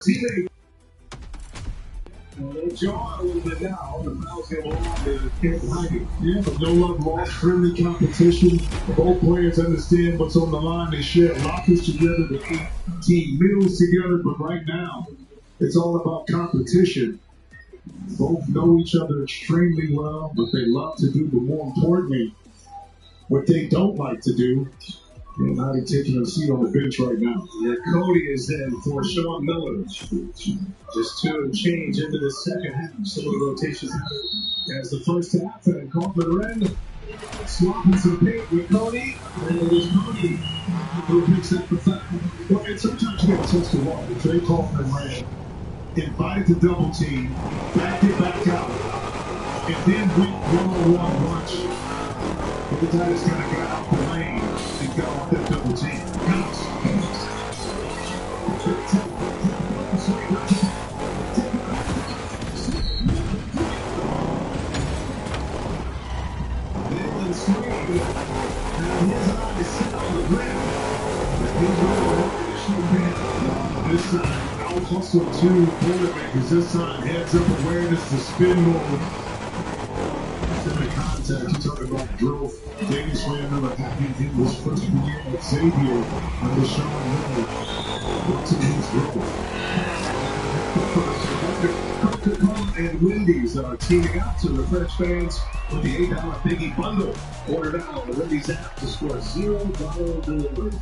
Teammate. Jar a little bit now. The fouls go on to Kent Heine. Yeah, but no love lost, friendly competition. Both players understand what's on the line. They share lockers together, they eat meals together, but right now, it's all about competition. Both know each other extremely well, what they love to do, but more importantly, what they don't like to do. And now they're taking a seat on the bench right now. Yeah, Cody is in for Sean Miller. Just two and change into the second half. Some of the rotations as the first half, and Kaufman Wren swapping some paint with Cody. And it is Cody who picks up the foul. Well, and sometimes you get a chance to walk. Trey Kaufman Wren invited the double team, backed it back out, and then went one-on-one lunch. But the Tigers kind of got out the lane and got off that double team. Dylan Sweet, and his eyes set on the ground. This time, out hustle two quarterbackers. This time, heads up awareness to spin move. Contact. You talk about drill. Davis Miller having him his first year at Xavier under Sean Miller. What's in his growth? Coca-Cola and Wendy's are teaming up to refresh fans with the $8 Biggie Bundle. Order now on the Wendy's app to score $0 delivery.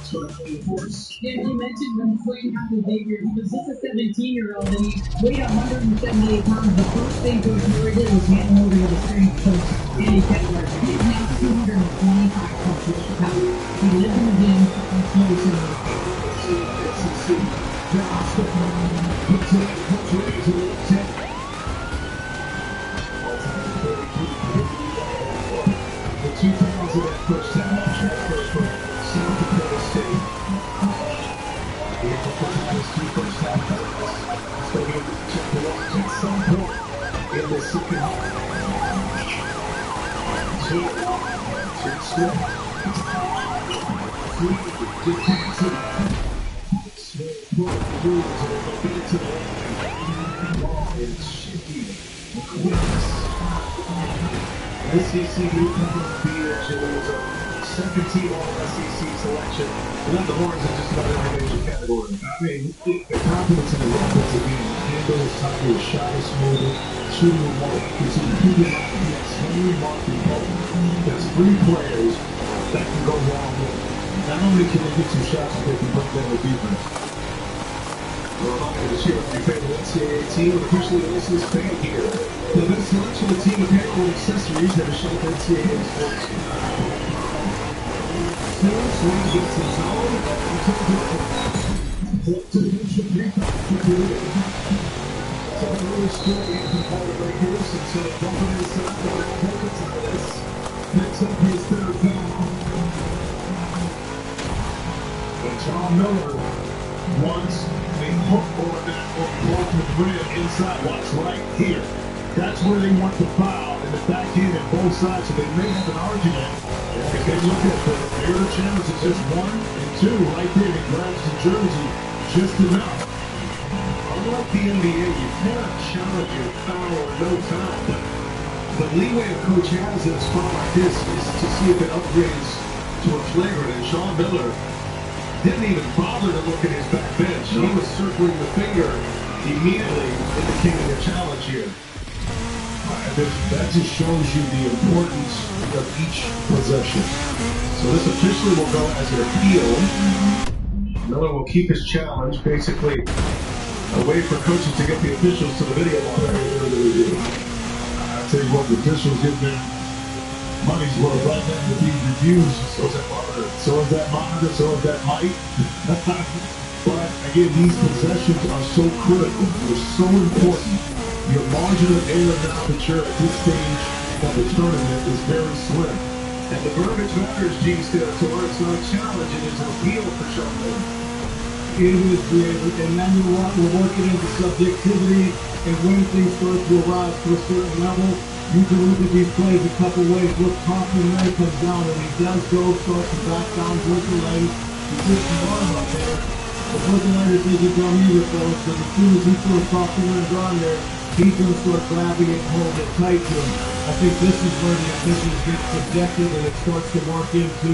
Yeah, he mentioned when playing out with Xavier, he was just a 17-year-old and he weighed 178 pounds. The first thing Coach Miller did was hand him over to the strength coach, Andy Kettler. He's now 225 pounds. He lives in the gym and smokes in the The 2000 first half transfer from South Dakota State. First half so we check the watch at some point in the second half. Smith. Just pass it. Smith pulls the moves and they'll get it to the line. Ball is shaky. SEC newcomer BH was a second team All-SEC selection. Led the horns in just about every major category. I mean, the confidence in the offensive game. Handle is tighter, his shot is smoother, shooting with more accuracy. Keeping up against Henry, Mark, and Cole. There's three players that can go wrong with. Not only can they get some shots, but they can break down the defense. Reminder to cheer on your favorite NCAA team with officially the listeners fan here. The best selection of team apparel and accessories that are shaped NCAA sports. Swing gets his own. To the neutral three. So they're really strong and competitive right here. So bumping inside the Titus picks up his third foul. And John Miller wants a hook or that or block with rim inside. Watch right here. That's where they want the foul in the back end and both sides. So they may have an argument. If they look at the air challenge, it's just 1 and 2 right there. He grabs the jersey just enough. Unlike the NBA, you cannot challenge your foul or no time, but the leeway a coach has in a spot like this is to see if it upgrades to a flagrant. And Sean Miller didn't even bother to look at his back bench. He was circling the finger, immediately indicating a challenge here. That just shows you the importance of each possession. So this officially will go as an appeal. Miller will keep his challenge, basically a way for coaches to get the officials to the video monitor. I tell you what, the officials get their money's worth right now with these reviews. So is that monitor, so is that mic. But again, these possessions are so critical. They're so important. Your margin of error now that you're at this stage of the tournament is very slim. And the verbiage matters, G-Step, so it's not a challenge, it is an appeal for Sean Miller. It is great, and now we're working into subjectivity, and when things start to arise to a certain level, you can look at these plays a couple ways. Look, Kaufman Wren comes down, and he does go, starts to back down, towards the lane. He puts the arm up there. Fertilizer doesn't come either, fellas, because as soon as he throws coffee runs on there, he's going to start grabbing it and holding it tight to him. I think this is where the officials get subjective and it starts to mark into,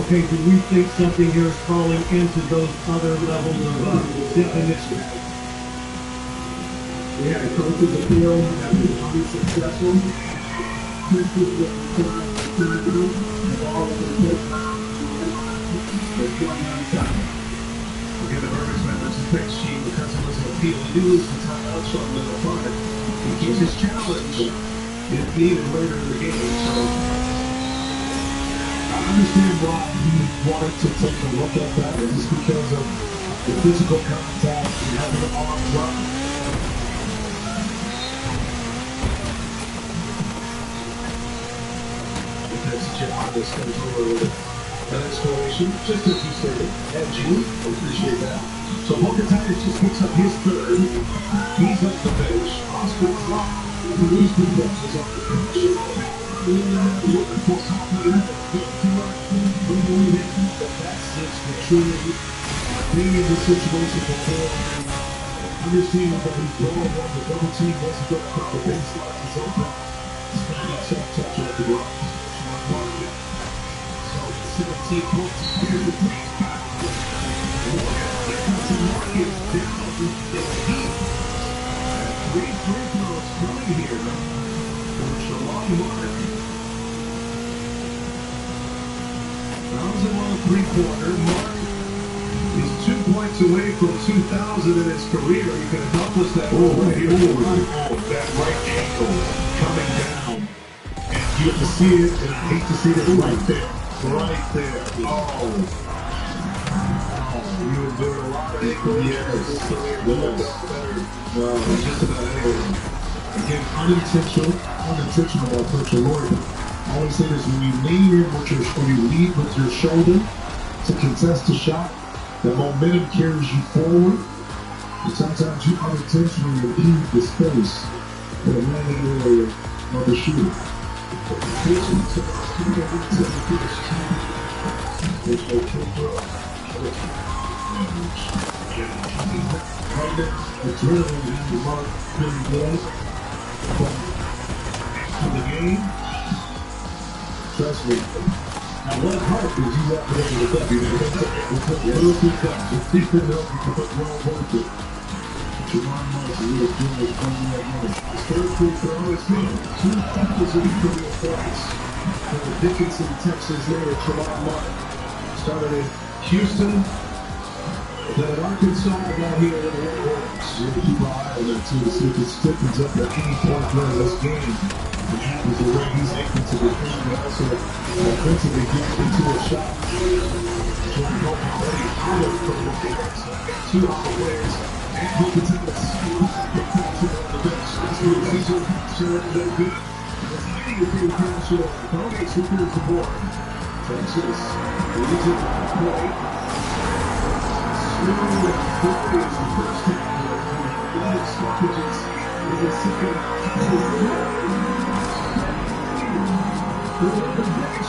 okay, do we think something here is falling into those other levels of definition? Yeah, coaches appeal that was unsuccessful. Coaches with the ball with the coach. They're going on time. Again, the Burgess members of pick sheet because it was an appeal. He did lose the timeout shot with the opponent. He keeps his challenge if needed later in the game. So I understand why he wanted to take a look at that just because of the physical contact and having the arms up. This comes over with an explanation, just as you stated, and Gene, I appreciate that. So Motorfest just picks up his third. He's up the bench. Oscar Drop, who is the best, is up the bench. Looking for something that's just the truly being in this situation before. Understanding that he's going on the double team, wasn't going to put the baseline, he's open. Standing touch off the ground. 17 points. Here's the three. Three free throws coming here for Shalom Mark. 1,001 3-quarter. Mark is 2 points away from 2,000 in his career. You can accomplish that. Right here. That right ankle coming down. And you have to see it, and I hate to see it right there. Right there. Oh, you were doing a lot of ankle. Yes. Just about everything. Again, unintentional by Coach Lloyd. I always say this: when you lean in with when you lead with your shoulder to contest a shot, the momentum carries you forward. And sometimes you unintentionally leave the space for the landing area of the shooter. Trust me. Now, what hurt is you walk away with the W. It took a little bit back. The defense helped you put well worth it. Javon Marks is really doing his own money. His third free throw is good. 2 tackles in career points for the Dickinson, Texas native Javon Marks. Started in Houston, then in Arkansas, now here in the Warhorse. We'll keep our eye on that too to see if it stiffens up at any point during this game. It happens the way he's able to defend and also offensively get into a shot. Jordan Goldman already out of the Warhorse. 2 out of ways. And hope it's in the bench. That's what he's doing. Sure, they're good. It's hitting the field council. Tony secures the board. Texas leads it by play. Smooth and quickly is the first half. Athletic stoppages is a second. The biggest shot of the year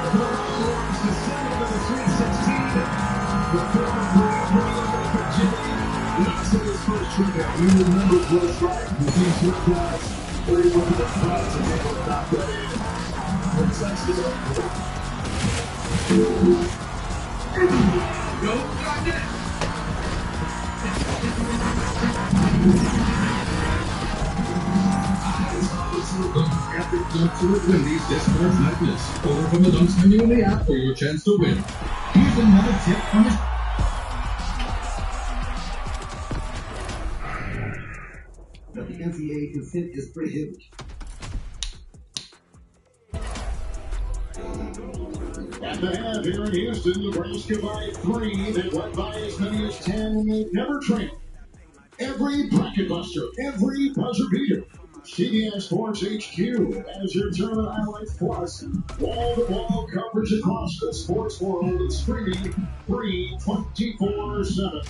for the Warriors to settle in the Sweet 16. The former Virginia. That's his first trip out. You remember what's right. You see some guys very well in the spots and they will knock that in. When Texas up. Go, got it! Epic Dunks with Wendy's Discounts Magnus. Order from the Dunks menu in the app for your chance to win. Here's another tip from his... But the NCAA consent is prohibited. At the half here in Houston, Nebraska by 3. They've led by as many as 10, and they've never trailed. Every bracket buster, every buzzer beater. CBS Sports HQ as your tournament highlights plus wall-to-wall coverage across the sports world and streaming free 24/7.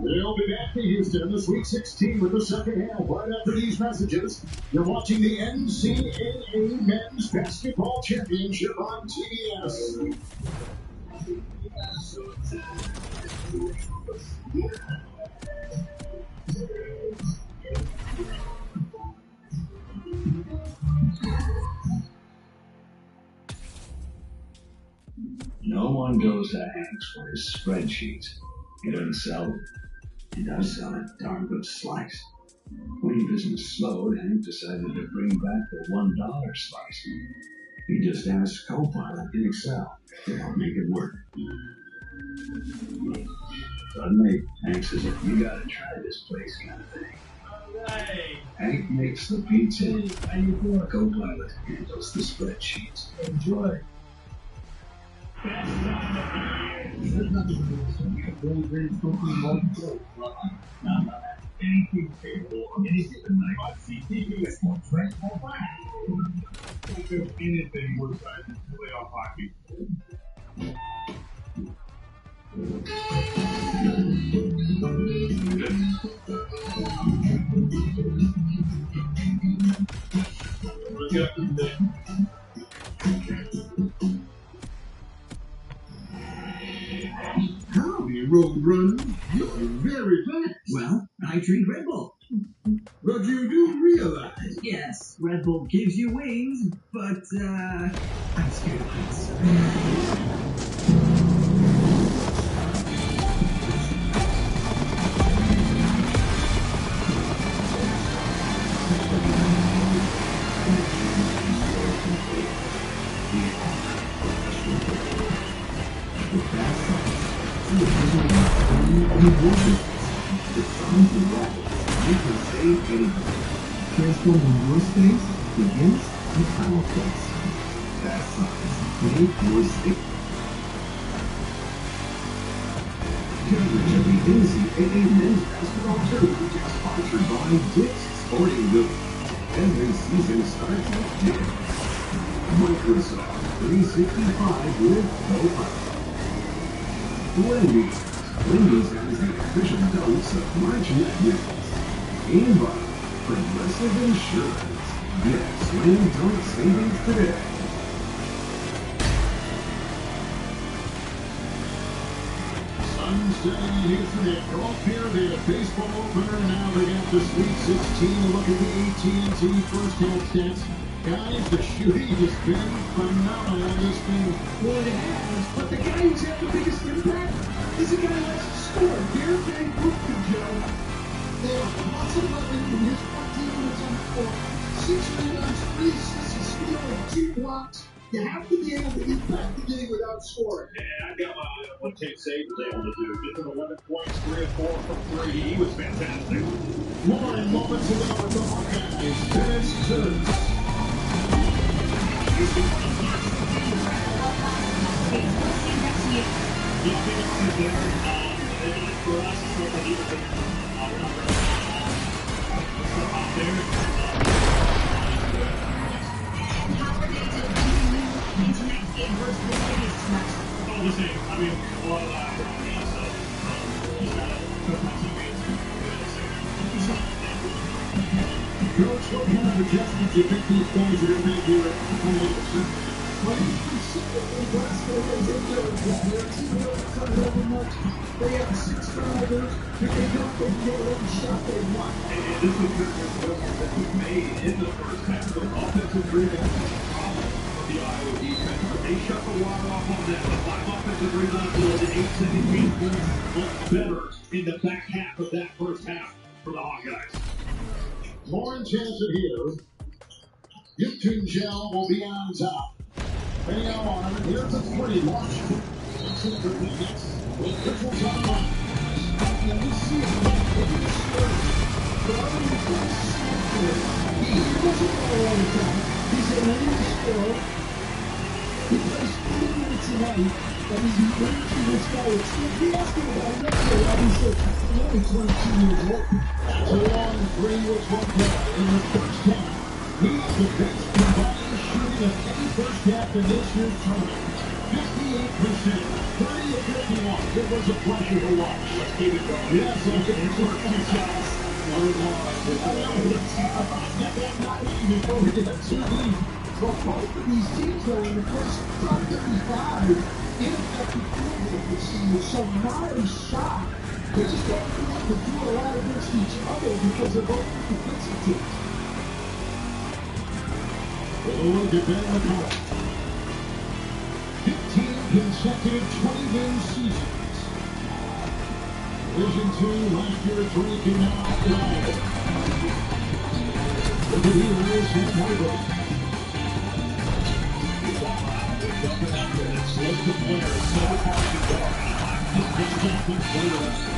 They'll be back to Houston in the Sweet 16 with the second half right after these messages. You're watching the NCAA Men's Basketball Championship on TBS. No one goes to Hank's for his spreadsheets. He doesn't sell them. He does sell a darn good slice. When business slowed, Hank decided to bring back the $1 slice. He just asked Copilot in Excel to help make it work. Suddenly, Hank says, "You gotta try this place," kind of thing. Alright. Hank makes the pizza. How you doing? Copilot handles the spreadsheets. Enjoy. There's nothing to do. Really great smoking multiple. Anything capable of any given night on CTV is more transform back. Don't do anything worse than playoff hockey. Look up from there. Howdy, Road Runner. You're very fast. Well, I drink Red Bull. But you do realize. Yes, Red Bull gives you wings, but, I'm scared of heights. Transforming your space begins with Final Place. Fast signs make your state. Coverage of the NCAA men's basketball tournament is sponsored by Dick's Sporting Goods. Every season starts with Dick's. Microsoft 365 with Copilot. Wendy's. Wendy's has the official dunks of March Madness. And by Progressive Insurance. Get slam dunk savings today. Sun's setting in Houston. They go up here. They have a baseball opener. Now they got the Sweet 16. Look at the AT&T first half stats. Guys, the shooting has been phenomenal on this thing. Well, it has, but the guy who's had the biggest impact is the guy who likes to score. Gary Brooklyn, Joe. They are plus 11 in his 14 minutes on the court. 6 rebounds, 3 assists, a steal, and 2 blocks. You have to be able to impact the game without scoring. Yeah, I got my eye on what Kent Sage was able to do. Just an 11 points, 3 of 4 from 3. He was fantastic. More in moments ago with the Hawkeyes. Dennis Turks. For us, all the same. I mean, a lot of that for me, so you gotta put my teammates in Coach, what kind of adjustments do you think these guys are going to make here? Well, you can see that the Glasgow is in there as well. Their team doesn't turn it over much. They have 6 turnovers. If they don't, they can get every shot they want. And this was the adjustment that was made in the first half. The offensive rebound was a problem for the Iowa defense, but they shut the water off on that. The 5 offensive rebounds for the 8-second game looked better in the back half of that first half for the Hawkeyes. Lawrence has it here. Gibson Gel will be on top. Hang on, here's the 3. Washington. With Mitchell's on line. Now, we see it. Look at the score. But I don't know if he doesn't go all the time. He's a lane scorer. He plays 40 minutes a night, and he's learning to this guy. If you ask him about next year, I'll be sure he's only 22 years old. That's a long 3 with 1 play in the first half. He's the best combined shooting of any first half in this year's tournament. 58%, 30 of 51. It was a pleasure to watch. Let's keep it going. Yes, I think it's worth 2 shots. Before we get to 2 leads. For both of these teams, though, in the first top 35, ineffective field goal this season. So not a shot They just don't have to do a lot against each other because they're both defensive teams. Oh, get down the court. 15 consecutive 20-game seasons. Division 2, last year at Drake and now live. Look at Heroes from Michael. Jumping up with it, slows the player, so hard to go. Just jumping player.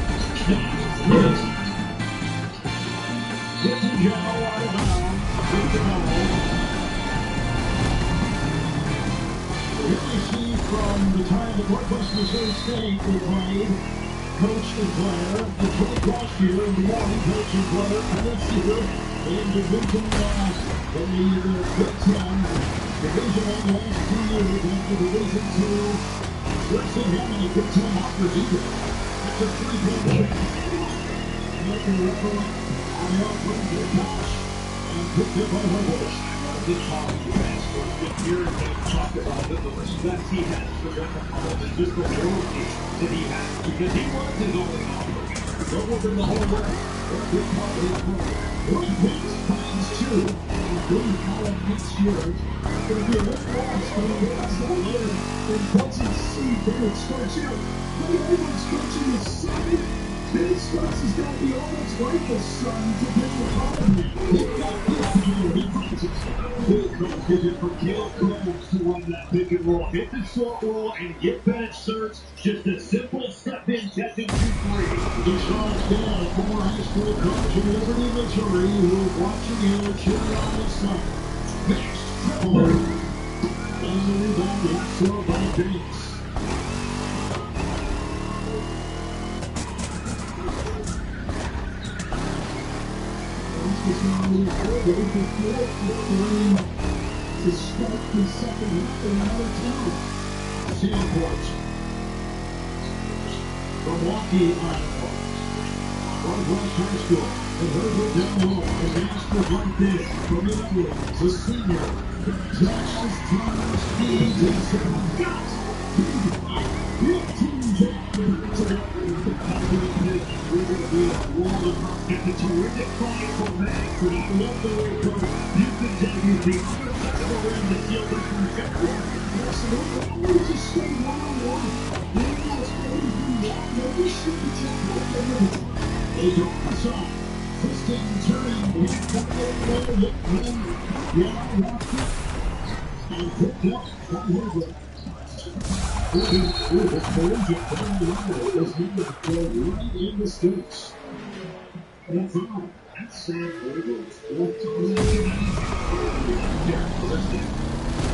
Gets a Joe out of bounds. Gets the ball. Here we see from the time that Northwest Missouri State they played, coach and player, the Drake last year, and the morning coach and player, and this year in Division the Big Ten. Division 1 last 2 years after Division 2. We're seeing how many Big Ten offers either. It's a 3-point win. Making a referee on the offense to Josh and picked up by Hubbard. The college transfer this year, and they talk about the respect he has for them and just the loyalty that he has because he was his only offer. Go within the whole way. Big part of his work. One piece finds two. Including Colin next year. It's going to be a little lost when he gets out there and doesn't see Bennett starts out. But everyone's coaching his son. Bennett starts has got to be almost like his son to get the ball. Big coach gives it for Caleb Combs to run that pick and roll. Hit the short roll and get Bennett search. Just a simple step in, catch and shoot three. Deshaun Stanley, former high school coach in Liberty, Missouri, who is watching here cheering on his son. Next, triple. And the rebound is thrown by James. To start the second half in another town. Sandport. Milwaukee, Iowa. Northwest High School. And Herbert down low. And Masters right there. From Italy, the senior. Texas Thomas speeds and got 15 Jackson today. We're going to be a wall of and a terrific fight for Max. And I love the way it goes. You can tell you the other side of the rim to steal this from February. Absolutely. We just stay one-on-one. We know it's going to be that. Nobody should be taking it. They go us off. Twisting, turning, we got it there. Yeah, locked it. And picked up from Herbert. The collision down the line is needed to go right in the sticks. And a foul. That's Sam Ogle's fourth time.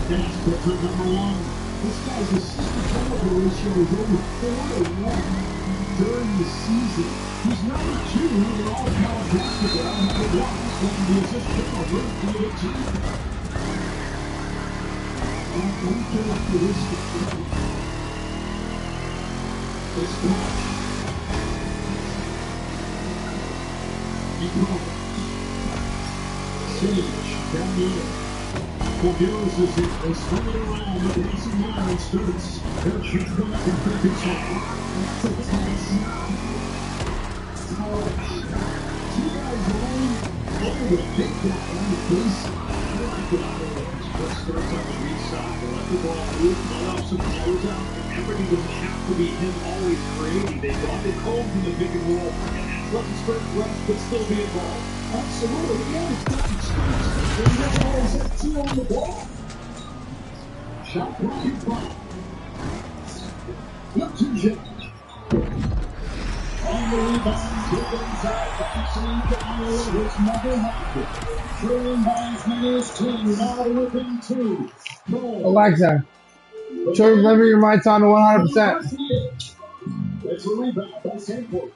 That's picture number one. This guy's assist-to-turnover ratio is over 4-1 during the season. He's number 2 in all college basketball. Number 1 in the assist-turnover in the team. Uncharacteristic. It's back. Sage down the end. Forgives as they swing it around the racing line and starts. They're shooting back and pretty shot. That's a tense. Two guys running over the big guy on the baseline. I like it. First starts on the weak side. They let the ball move, let off some closeout. Everything doesn't have to be him always creating. They got it home from the pick and roll. And that's let the start rush, but still be involved. Absolutely, yeah, he's got experience. And he doesn't always have 2 on the ball. Shot clock is blocked. Up to Jack. On the rebound, good inside, bouncing down his mother happened. Trailing by as many as 10, now within 2. Alexa, whenever your mic's on to 100%. It's a rebound by Sandport.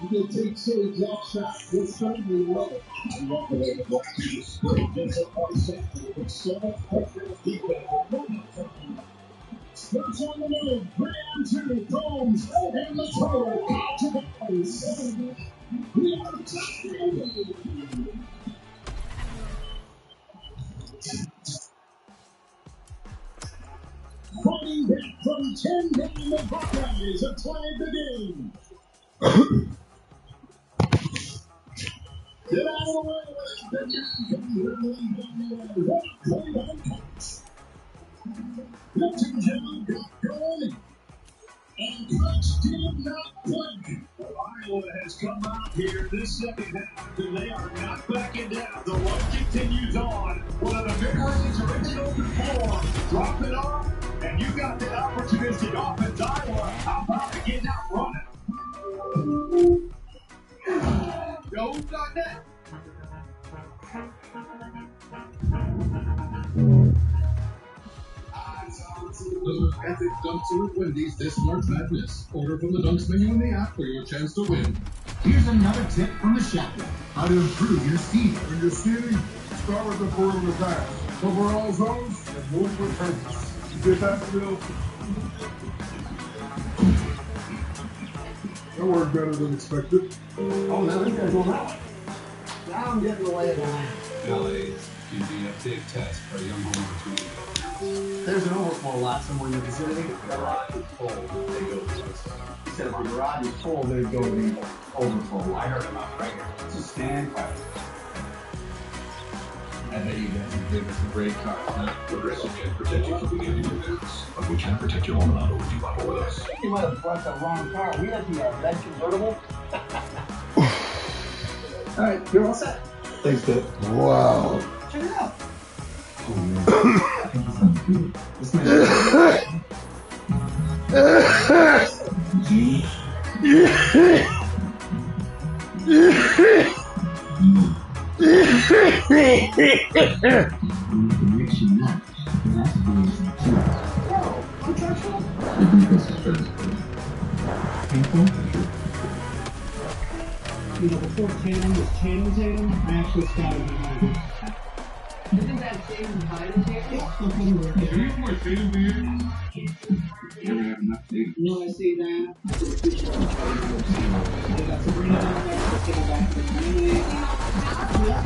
You can take Sage off shot. We're certainly well. I love the way the block is straight. Gets up by Sandport with so much pressure and defense. Starts on the move, 3-on-2, Combs, and the total, out to the ice. We are tied. Fighting back from from 10 game of Buckeyes have tied the game. Get out of the way with that. What a play by Cox. Milton Jones got going. And Cox did not play. Well, Iowa has come out here this second half, and they are not backing down. The run continues on. One of the Vickers' original before. Drop it off, and you got that opportunistic offense. Iowa, how about to get out running? Yo, who's got that? Those epic dunks are at Wendy's this March Madness. Order from the Dunks menu in the app for your chance to win. Here's another tip from the chaplain. How to improve your seating. When you're seating, start with the perimeter pass. Cover all zones and move with purpose. You get that, Phil? That worked better than expected. Oh, no, you guys don't know. Now I'm getting the lay of the land. LA can be a big test for a young homeowner to There's an overflow lot somewhere in the vicinity. The garage is full. They go to this. He said if the garage is full, they go to the overflow. I heard about right here. It's a stand by. I bet you guys are big for great cars. Progressive can protect you from beginning events, but we can't protect your home auto if you bundle with us. You might have brought the wrong car. We have the red convertible. All right, you're all set. Thanks, Dave. Wow. Check it out. Oh, man. I think this sounds good. This might You know, before Tatum was Channing Tatum, I actually scouted him. Isn't that Tatum behind Tatum? Here's my Tatum beard. You ever have enough data? You want to see that? They got Sabrina down there, let's get her back to the community. What's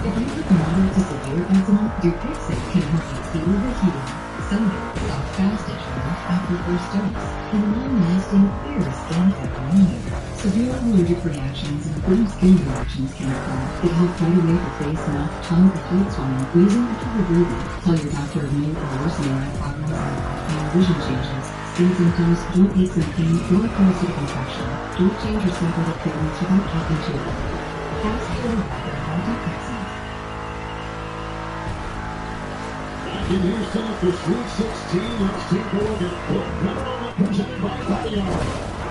If you have moderate to severe eczema, Dupixent can help you heal the healing, sunburn, soft fast itching after first dose, and long-lasting clear skin after 1 year. Severe allergic reactions, including skin reactions, can occur. It helps regulate the face, mouth, tongue, or throat swelling, wheezing, or trouble breathing. Tell your doctor of new or worsening eye problems and vision changes, skin symptoms, joint aches and pain, or a parasitic infection. Don't change your cycle of treatments without talking to a doctor. Ask your doctor about Dupixent. In Houston for Sweet 16, let's take a look at Oklahoma presented by Fire.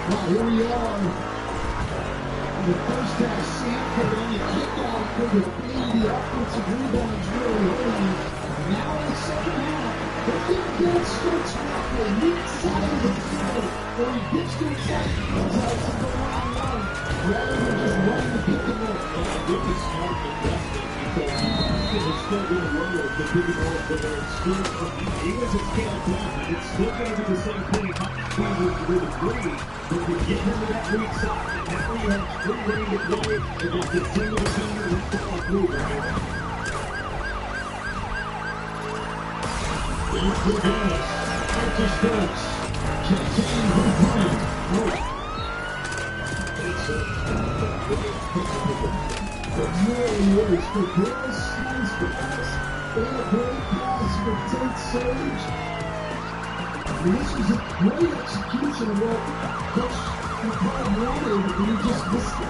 Well, here we are. The first half sample on the kickoff for the lead. The offensive rebounds really early. Now in the second half, the defense starts rapping. He decided to play. Or he gets to inside to go around one. Rather than just running the pick and roll. I think it's smart investing because is still going to work with the pick and roll for their skill. Even if it's scaled down, it's still going to be the same thing. It might not be with a three, but you get into that weak side, and now you have three ready to play, and just get single defender and follow through, right? It's the gas. Empty steps. Check-in for the play. But really works for Chris, nice pass, and a great pass for Tate Sage. And this was a great execution of what Coach McCall wanted, and he just missed it.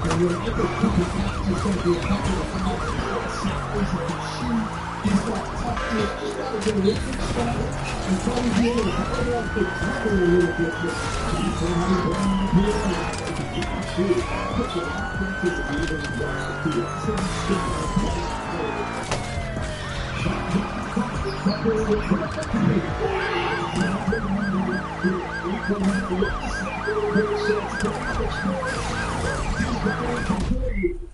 And when I think he's going to be a heck of a fighter, size, he can shoot, he's got toughness, he's got a good leadership style, and probably be able to hold up the cover a little bit. He's a high ground here, and he can shoot. Puts a lot into the leader and watch the field. So he's still a play.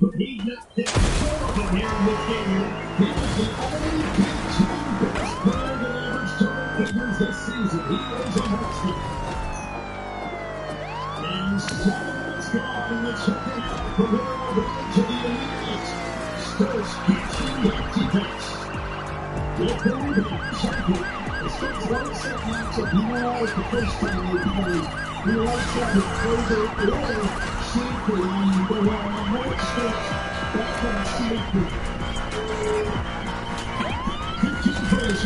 But he just did horrible here in this game. He was the only Big Ten best player that averaged total figures this season. He was a monster. And 7 minutes gone in the second half. The winner will go to the Elite Eight. Starts catching the empty pass. With the rebound, Cycle. The Spurs won the second half, so now is the first time they played. We like that with further order. Safely on the line. More steps. Back on Safely. 15 plays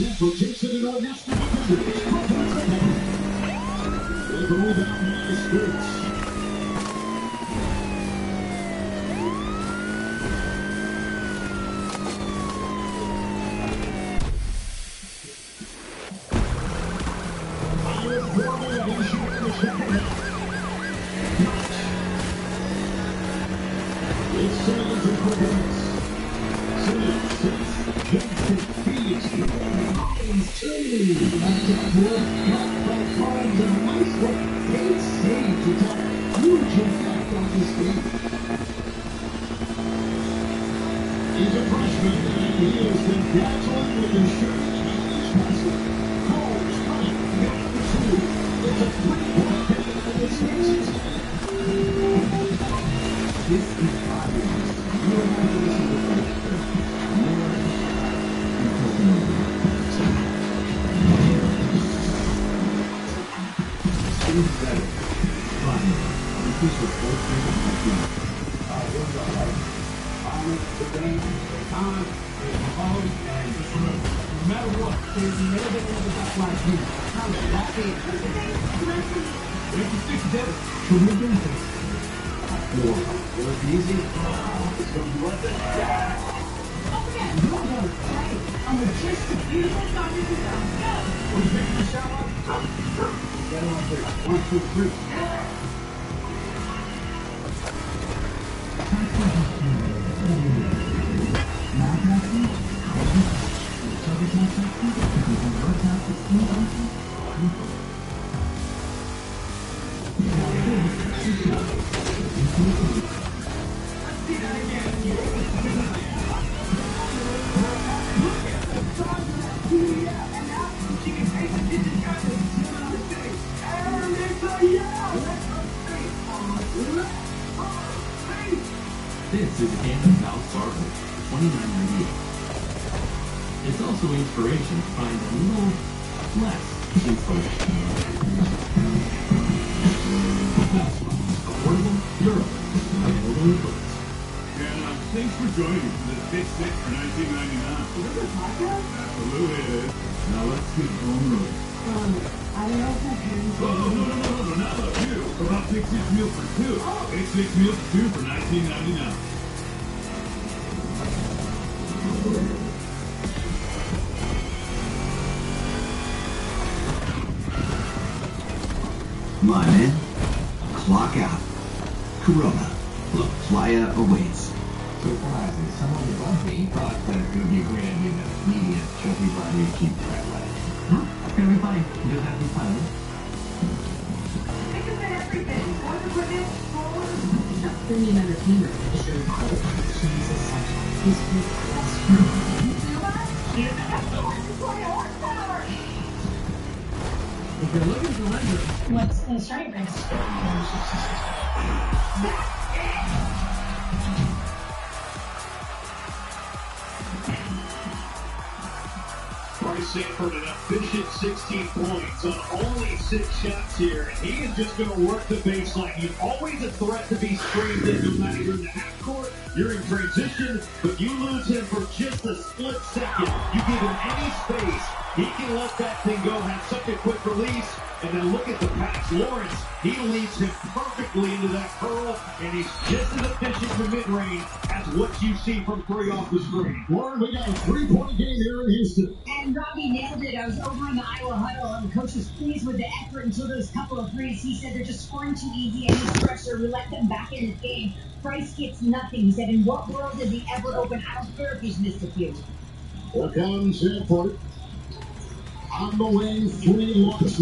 Central takes it in our national division. They go down the Spurs. He's a freshman, and he has been battling with insurance passer. Cole's running, got the two. It's a 3-point game, and it's Spencer's game. This is fabulous. You don't have to listen to the It's better. Fine. This was both things in my team. It was all right. The game, time, and just no matter what, there's never been able to like you. That's it. We can stick together. So we're doing this. It was easy. It's going to be worth it. You're going to play. I'm a just a beautiful Dr. Without. We're taking a shower. Get on there. 1, 2, 3. This is a game of Val Sarver, $29.98. It's also inspiration to find a little less inspiration. Affordable, durable, available in books. And thanks for joining us for this Big Six for 1999. Is this a podcast? Absolutely it is. Now let's keep going rolling. I don't know if my parents No, not about you. About 6 meals for 2. It's 6 meals for 2 for $19.99. Come on, man. Clock out. Corona. La Playa awaits. Surprising. Someone above me thought that it would be a great idea to medium chubby body keep that way. Huh? It's gonna be fine. You'll have some fun. Think of everything. Order equipment, phone. A premium entertainment shows Jesus. He's good class. You feel that? Yeah. Play horsepower. If you're looking for legroom, What's the strike price? Bryce Sanford an efficient 16 points on only 6 shots here, and he is just going to work the baseline. He's always a threat to be streamed in, no matter you're in the half court, you're in transition, but you lose him for just a split second. You give him any space, he can let that thing go, have such a quick release, and then look at the pass. Lawrence, he leads him perfectly into that curl, and he's just as efficient in mid-range as what you see from 3 off the screen. Lauren, we got a 3-point game here in Houston. And Robbie nailed it. I was over in the Iowa huddle, and the coach was pleased with the effort until those couple of threes. He said they're just scoring too easy, and he's pressure. We let them back in the game. Price gets nothing. He said, in what world is he ever open? I don't care if he's missed a few. Here comes Sanford. On the wing, 3 Lawrence.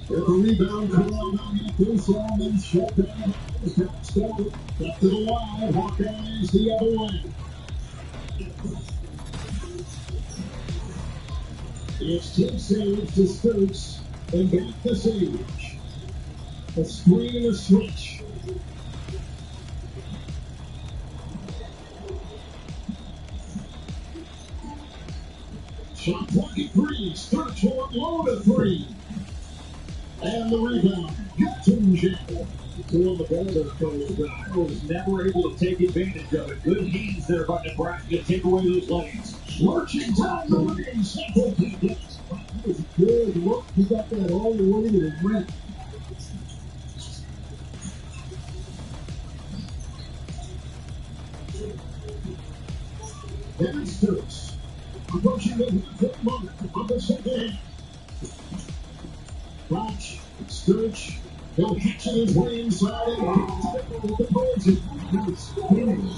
With the rebound, Corral on the inside, and shut down. Left to the line, Hawkeyes the other way. It's Tim Sage to Stokes, and back to Sage. A screen and a switch. Shot 23, Sturge will unload a 3. And the rebound, Gattinger. Two on the ball there, Coach. Was never able to take advantage of it. Good hands there by Nebraska to take away those lanes. Lurching down the lane, Central Defense. That was good look. He got that all the way to the rim. Kevin Stokes approaching the half-court mark of the second half. Watch, Sturge, he'll catch his way inside and with the Bulls is spinning.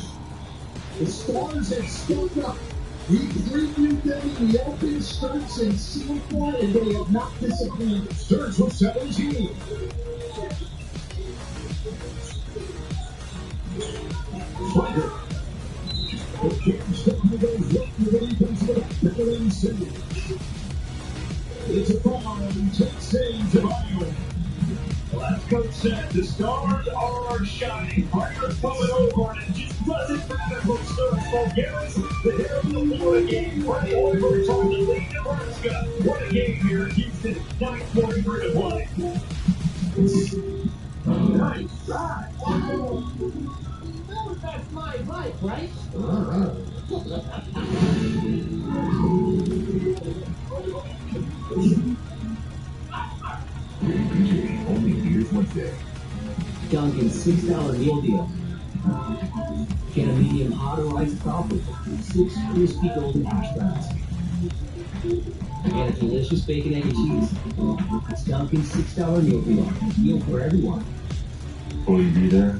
The Stars have stood up. We previewed them in the open Sturge and Singapore, and they have not disappointed. Sturge with 17. Fighter. The Kings taking those left with the defense of the better than Sage. It's a foul and takes Sage of Iowa. Well, as Coach said, the Stars are shining. Parker's coming over, and it just doesn't matter for Sturge. Bulgaris, the hero of the Florida game. Freddie Hoiberg trying to lead Nebraska. What a game here in Houston. 9:43 to play. Nice shot. That's my life, right? Only here's one thing. Dunkin's $6 meal deal. Get a medium hot or iced coffee. 6 crispy golden hash browns. And a delicious bacon, egg, and cheese. It's Dunkin's $6 meal deal. Meal for everyone. Will you be there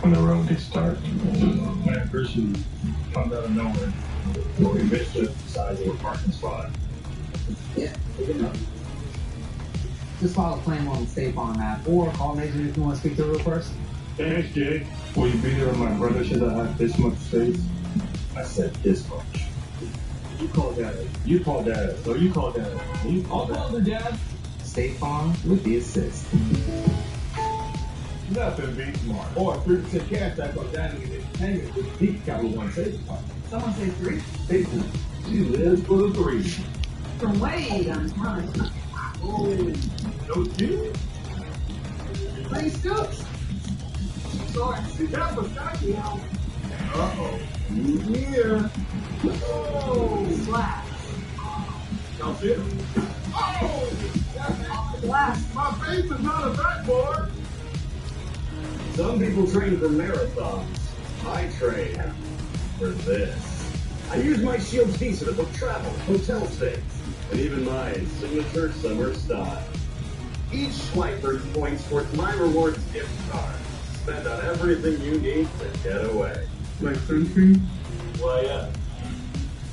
when the road gets dark? Man, Christian comes out of nowhere. Well, we missed it the size of a parking spot. Yeah, good enough. Just follow plan on the State Farm app, or call Nathan if you want to speak to her first. Thanks, Jay. Will you be there when my brother should have this much space? I said this much. You call Dad. You call Dad. So you call Dad. You call Dad. I'll call her Dad. State Farm with the assist. Nothing beats smart. Or 3% cash back on Dad and get payment with the Peak Capital One Savings Account. Someone say 3? Hey, she lives for the 3. From way down time. Oh, no kidding. Play Stokes. You got the stocky out. Uh-oh. Who's here? Oh! Slash. Y'all see it? Oh! Blast. My face is not a backboard! Some people train for marathons. I train for this. I use my Shield's visa to book travel, hotel stays, and even my signature summer style. Each swipe earns points towards my rewards gift card. Spend on everything you need to get away. Like sunscreen? Why,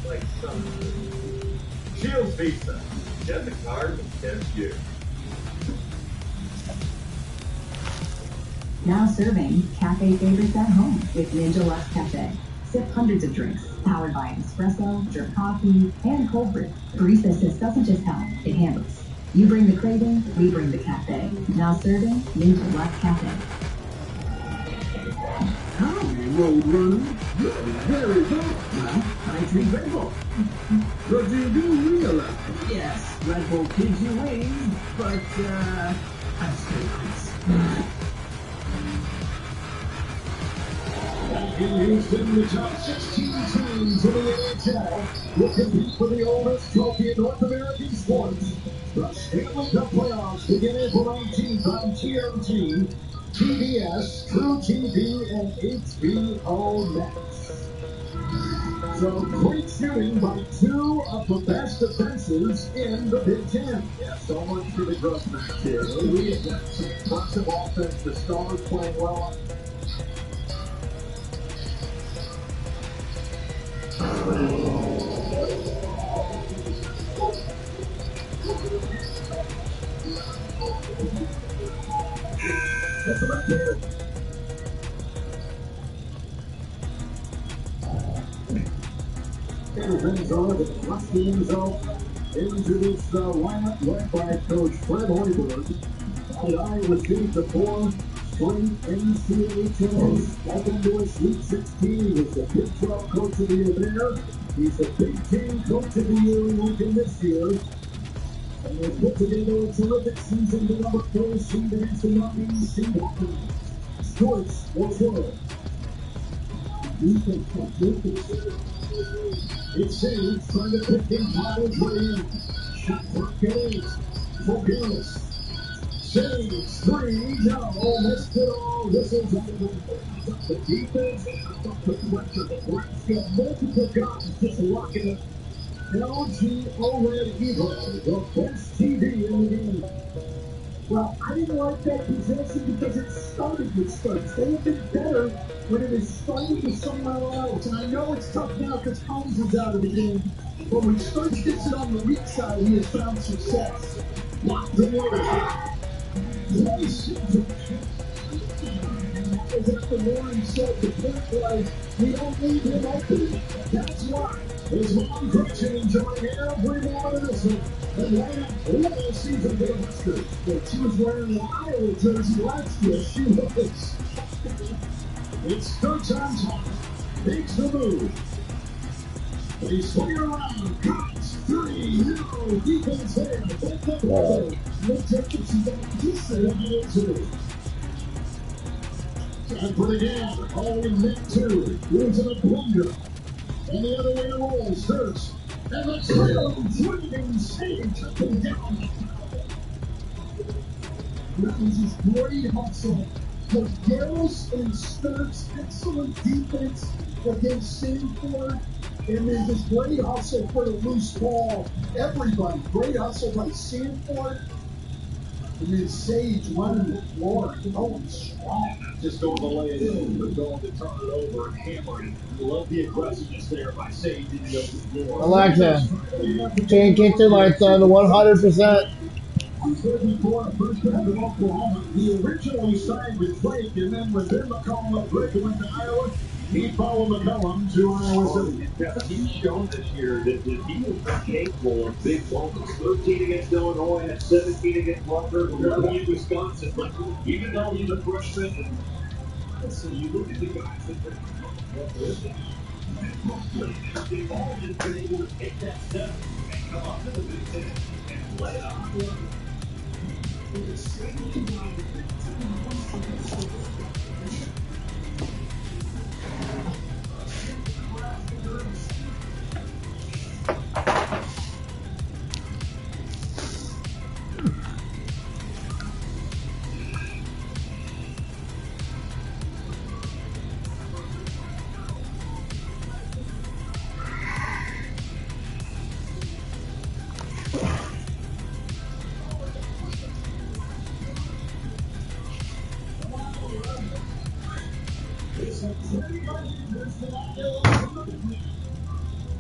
like something. Shield's visa. Get the card that gets you. Now serving cafe favorites at home with Ninja Luxe Cafe. Sip hundreds of drinks, powered by espresso, drip coffee, and cold brew. Barista Assist doesn't just help, it handles. You bring the craving, we bring the cafe. Now serving Ninja Black Cafe. Howdy, Roadrunner. Good, very good. Well, thanks to Red Bull. But you do realize, yes, Red Bull gives you wings, but, I'm still nice. Back in Houston, the top 16 teams in the NHL will compete for the oldest trophy in North American sports. The Stanley Cup playoffs begin April 19th on TNT, TBS, True TV, and HBO Max. So great shooting by two of the best defenses in the Big Ten. Yeah, so much for the growth match here. We have got some impressive offense. The Stars playing well. That's about it. Benzar, the thrusting himself into this lineup led by Coach Fred Hoiberg. The Iowa State, the 4 straight NCAA champions, step into a Sweet 16. He's the Big 12 Coach of the Year there. He's the Big 10 Coach of the Year again this year. And they've put together a terrific season to number 4 seed against the Mountain Seed Hawkeyes. Sports, what's world? It's Saints trying to pick him out his way in. Shot clock at 8. Forgiveness. Saints 3. No, missed it all. Whistles on the defense. Up the pressure. Nebraska. Multiple guys just locking up. LG OLED Evo, the best TV in the game. Well, I didn't like that possession because it started with Starks. They have been better when it is started with someone else. And I know it's tough now because Holmes is out of the game. But when Starks gets it on the weak side, he has found success. Locked the water. As after Warren said, the point was, we don't leave him open. That's why. His mom Gretchen enjoying every moment of this one. And ran all season for the Huskers. But she was wearing an Iowa jersey last year. She was. It's third time's hot. Makes the move. They swing around. Cuts. 3. No. Defense there. Take the ball. No Jacobson's on just the 1-2. And for the game, all in net 2. Losing a blunder. And the other way to roll, Sturts. And the trail, swinging, Sage up and down. That was his great hustle. The Garros and Sturts, excellent defense against Sanford. And then this great hustle for the loose ball. Everybody, great hustle by Sanford. And then Sage running the floor, going strong. Just going to lay it in, but going to turn it over and hammer it. Love the aggressiveness there by Sage in the open floor. Alexa, change kitchen lights on to 100%. Before the first half of Oklahoma, he originally signed with Drake, and then when Ben McCollum left Drake and went to Iowa, he followed McCollum to Iowa City. Yeah, he's shown this year that he is capable of big moments. 13 against Illinois and 17 against Rutgers, 30 in Wisconsin. But even though he's a freshman, so you look at the guys that they've all just been able to take that step and come up to the Big Ten and play it on.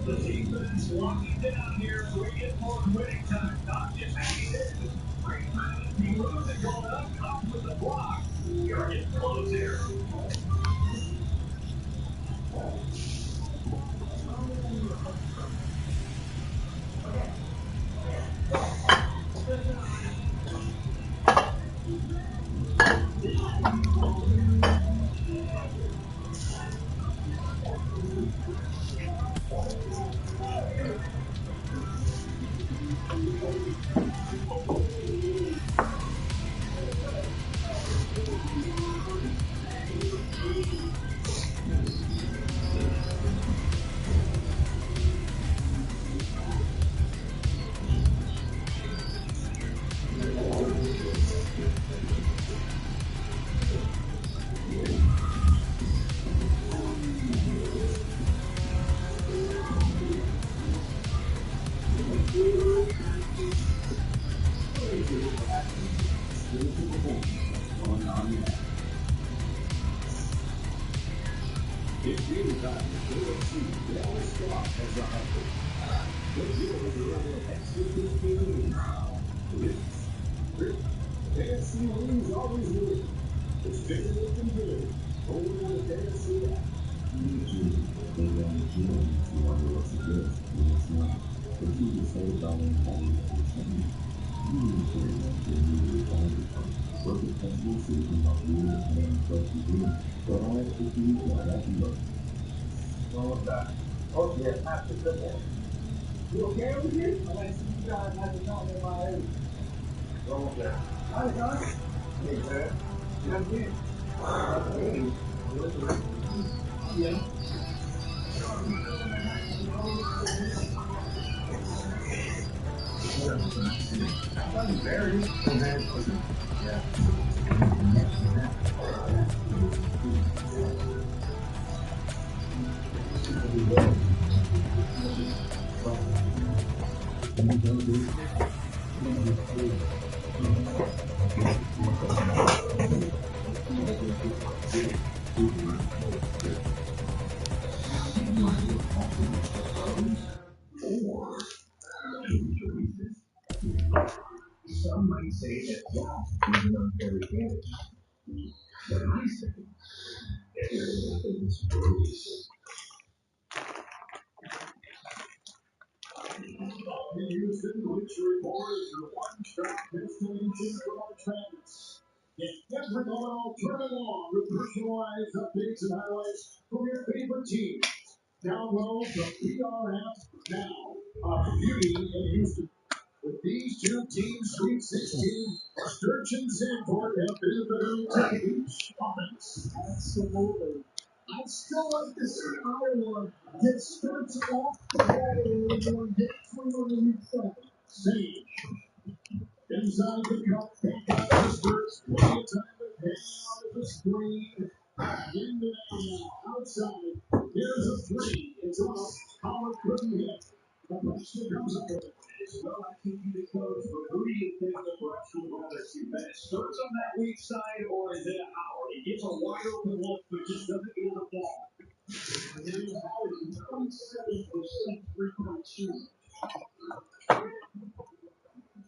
The defense locking down here so we get more winning time. Not just hanging in. Great time. He moves it going up with the block. You're getting close here. Anytime, KFC, Dallas Star has a husband. Get yours a little extra good feeling now. KFC wings always win. It's bigger than good. Only on the KFC app. They run the gym to wonder what's a gift when it's not. The key is $7 value for training. You need to carry that to your value fund. Work with customers so you can help you and what you do. But I like to keep my happy look. All of that. Oh, yeah, after football. You okay over here? I like to see you guys have a talk in my area. Roll with that. Hi, guys. Hey, man. Not again. Hey. Yeah. Very. Yeah. Some might say that God is an unfair advantage. But I say everything is bruised. The Houston Bleacher Report is your one-stop destination for our fans. Get every all turn along with personalized updates and highlights from your favorite team. Download the PR app now. Beauty in Houston. With these two teams, Sweet 16, Sturge and Sanford have been the each offense. Absolutely. I'd still like to see Iowa get Sturge off the ball and get through on the weak side. Sage. Inside the cup, back out of the Sturge. Plenty of time to hang out of the screen. Into the outside. Here's a three. It's off. Howard couldn't hit. The pressure comes up with it. Well, I think you coach, but who do you think the press would rather see best? Starts on that weak side, or is it Howard? He gets a wide open look, but just doesn't get the ball. And then Howard is 27% three-point shooter.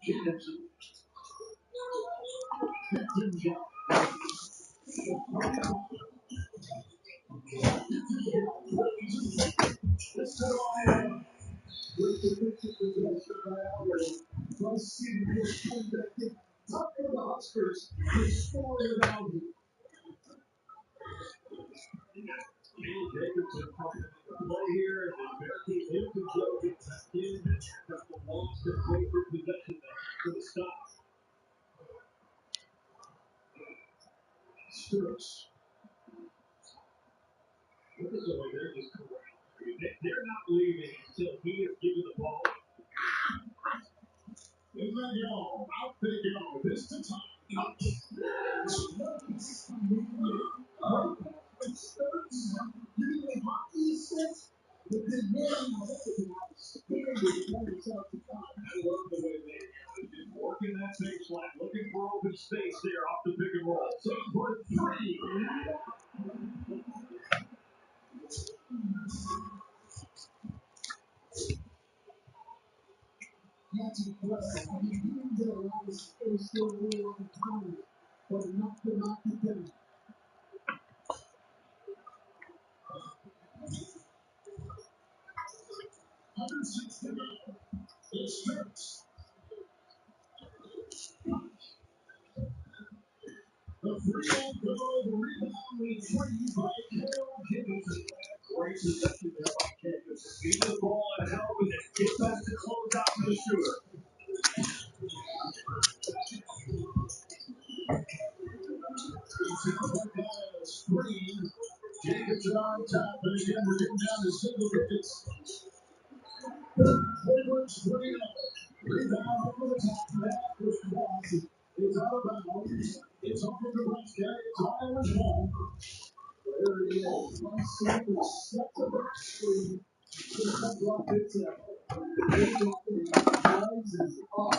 Jacobson. Captain Jack. This is all with the picture possession by Howard. Plus, see the coming back in. Top of the Huskers. They score without him. Jacobson play here, and Bearcats him to Joe gets back in. That's the lost and favorite possession for the stop. Sturts. Look at the way they're just corralled. They're not leaving until he is given the ball. In they go. Out they go. This to time. I love the way they are working that baseline, looking for open space there off the pick and roll. So for three. That's impressive. I mean, he didn't get a lot of space for a really long time, but enough to knock it down. 106 to go. It's Sturts. The free won't go. The rebound retrieved by Cale Jacobson. Great possession there by Jacobson. Beat the ball and help, and then get back to close out for the shooter. Screen. Jacobson on top, but again, we're getting down to single digits. Forward screen. Rebound over the top. That was crossed. It's out of bounds. It's off of Nebraska. It's Iowa's ball. There it is. One single set the back screen. The block hits it. Rises up.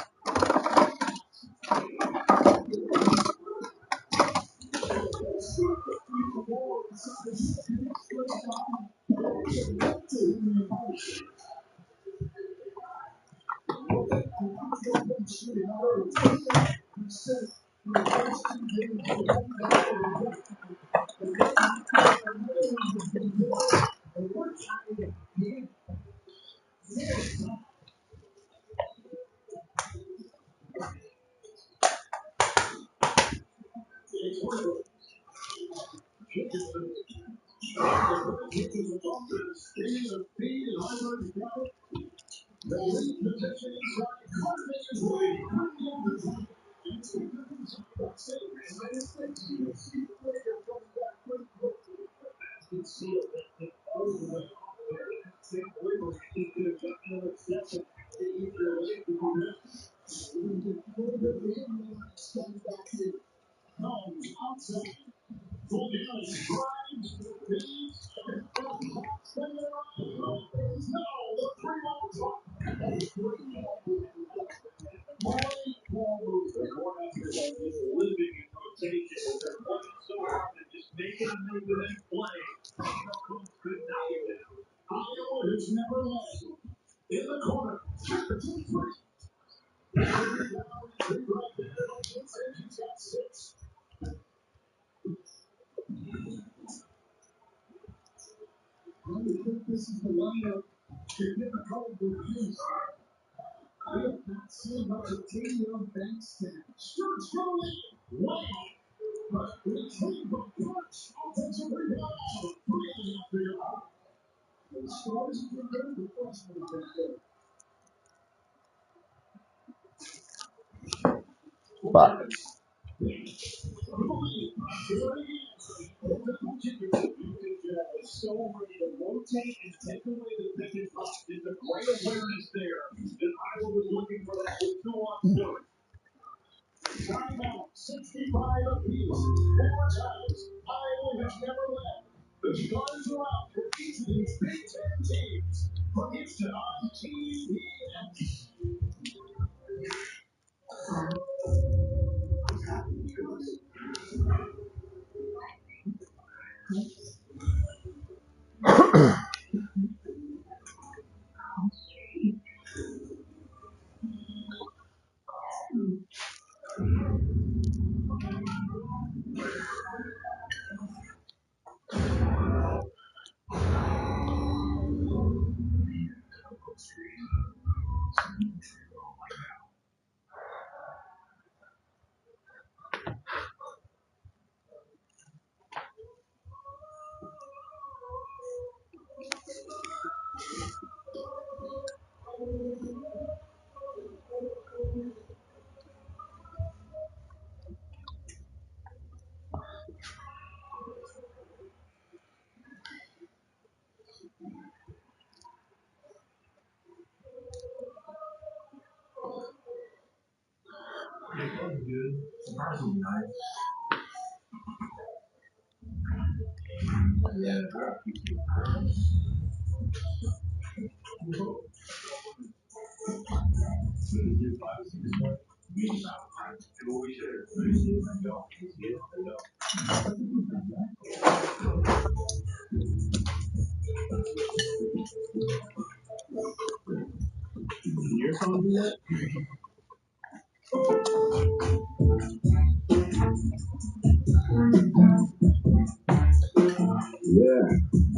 Yeah,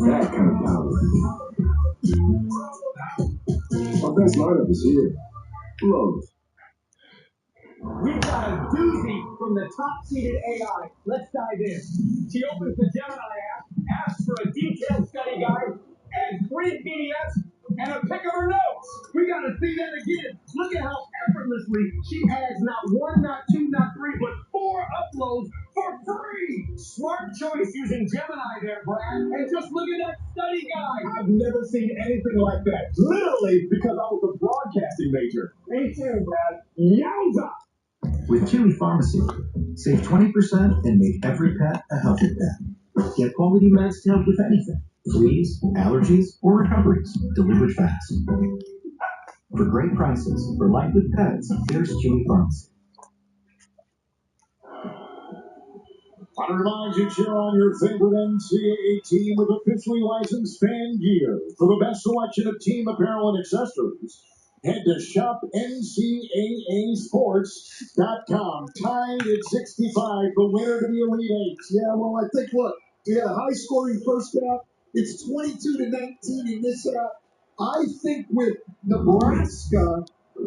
that kind of power. Our best lineup is here. Lowe's. We've got a doozy from the top-seeded AI. Let's dive in. She opens the Gemini app, asks for a detailed study guide, and 3 PDFs, and a pick of her notes. We got to see that again. Look at how effortlessly she adds not 1, not 2, not 3, but 4 uploads for free. Smart choice using Gemini there, Brad. And just look at that study guide. I've never seen anything like that. Literally, because I was a broadcasting major. Me too, Brad. Yowza! With Chewy Pharmacy, save 20% and make every pet a healthy pet. Get quality meds to help with anything. Fleas, allergies, or recoveries. Delivered fast. For great prices, for life with pets, there's Chewy Pharmacy. I remind you, cheer on your favorite NCAA team with officially licensed fan gear for the best selection of team apparel and accessories. Head to shopncaasports.com. Tied at 65, the winner to the Elite Eight. Yeah, well, I think, look, we had a high-scoring first half. It's 22-19 in this half. I think with Nebraska,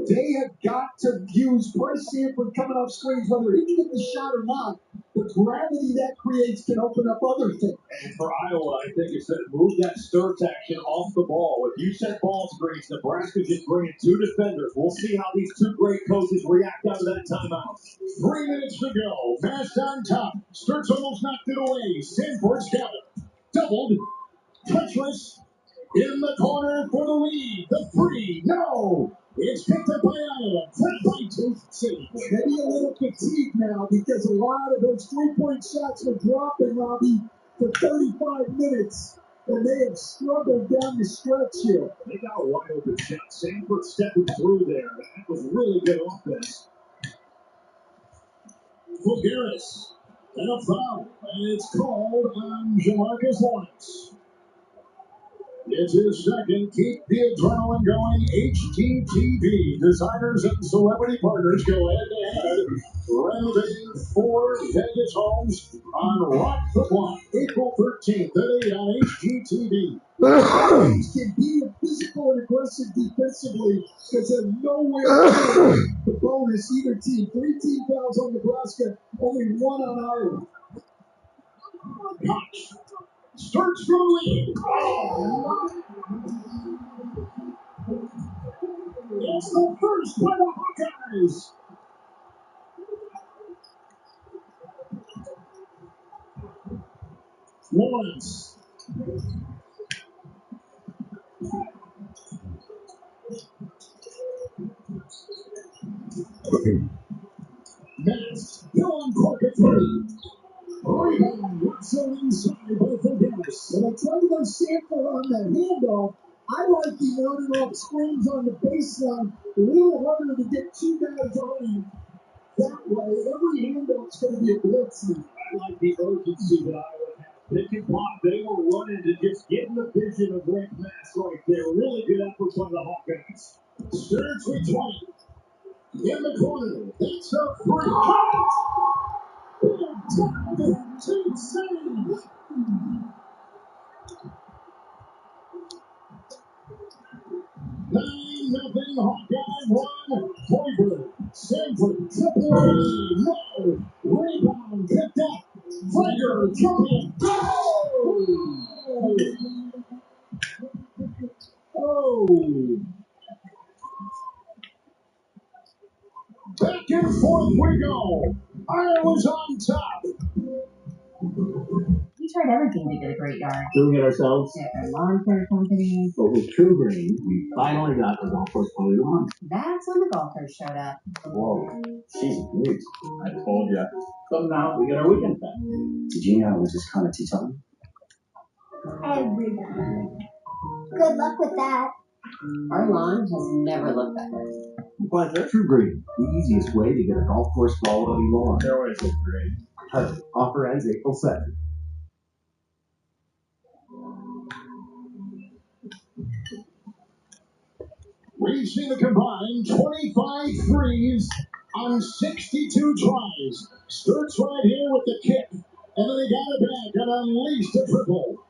they have got to use Bryce Sanford coming off screens, whether he can get the shot or not. The gravity that creates can open up other things. And for Iowa, I think it's to move that Sturts action off the ball. If you set ball screens, Nebraska just bringing two defenders. We'll see how these two great coaches react out of that timeout. 3 minutes to go. Fast on top. Sturts almost knocked it away. Sanford's got it. Doubled. Treacherous. In the corner for the lead. The free. No. It's picked up by Iowa. Flipped by Tennessee. Maybe a little fatigue now because a lot of those three-point shots were dropping, Robbie, for 35 minutes, and they have struggled down the stretch here. They got a wide open shot. Sanford stepping through there. That was really good offense. For Garris. And a foul. And it's called on Jamarcus Lawrence. It's his second. Keep the adrenaline going. HGTV. Designers and celebrity partners go head to head. Renovating 4 Vegas homes on Rock the Block. April 13th at 8 on HGTV. Can be physical and aggressive defensively because they're nowhere near the bonus either team. 3 team fouls on Nebraska, only 1 on Iowa. Koch starts for the lead. It's the first by the Hawkeyes. Lawrence. Next, Dylan Cork at 3. Rebound, Russell inside by Forgettis. And I tried to go Sanford on that handoff. I like him running off screens on the baseline. A little harder to get 2 guys on him that way. Every handoff's going to be a blitz. I like the urgency that Iowa has. Pick and pop, they were running to just get in the vision of great pass right there. Really good effort by the Hawkeyes. Sturts with 20. In the corner, it's a free cut. Big time, 2 saves. 9-0 Hawkeye run. Hoiberg, Sanford, triple A. No. Rebound picked up. Frager, jumping. Oh. Back and forth we go. Iowa's on top. We tried everything to get a great yard. Doing it ourselves. Yeah, our lawn care company. But with True Green, we finally got the golf course fully on. That's when the golfers showed up. Whoa, she's neat. I told ya. Somehow we get our weekend back. Did you know it was just kind of tea-time? Everybody. Good luck with that. Our lawn has never looked better. Pleasure. True Green, the easiest way to get a golf course quality lawn. They always look great. Offer ends April 2nd. We've seen a combined 25 threes on 62 tries. Sturts right here with the kick. And then he got it back and unleashed a triple.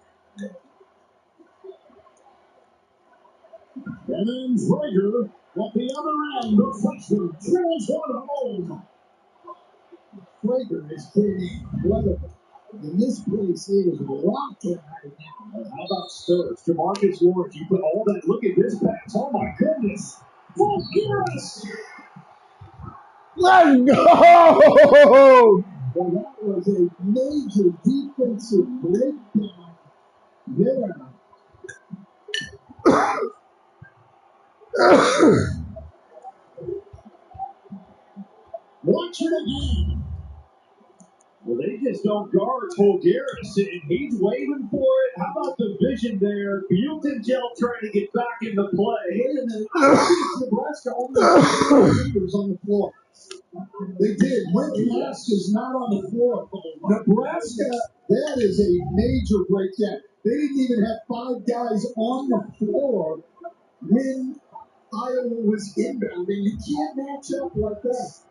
And then Frager at the other end, the freshman drills one home. Frager is pretty incredible. And this place is rocking right now. How about Sturts? Jamarcus Lawrence, you put all that. Look at this pass. Oh my goodness. Full Garris. Let's go! Well, that was a major defensive breakdown there. Watch it again. Well, they just don't guard Garris, and he's waving for it. How about the vision there? Buell trying to get back into play. Wait a minute. I think Nebraska only had 2 fingers on the floor. They did. When Nebraska's not on the floor. Nebraska, that is a major breakdown. They didn't even have 5 guys on the floor when Iowa was inbounding. You can't match up like that.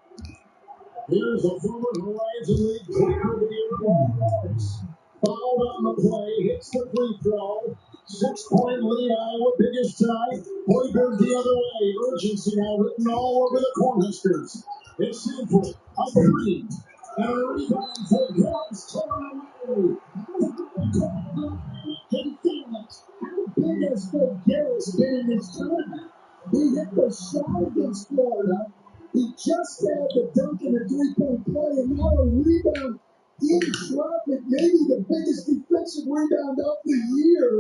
Here's a former Horizon League player of the year, Lawrence. Fouled on the play, hits the free throw. 6-point lead, Iowa, biggest tonight. Hoiberg the other way. Urgency now written all over the Cornhuskers. It's Sanford, a three. And a rebound for Girls torn away. Can feel it. How big has Phil Garrett's been in this tournament? He hit the shot against Florida. He just had the dunk in a three-point play, and now a rebound in traffic, maybe the biggest defensive rebound of the year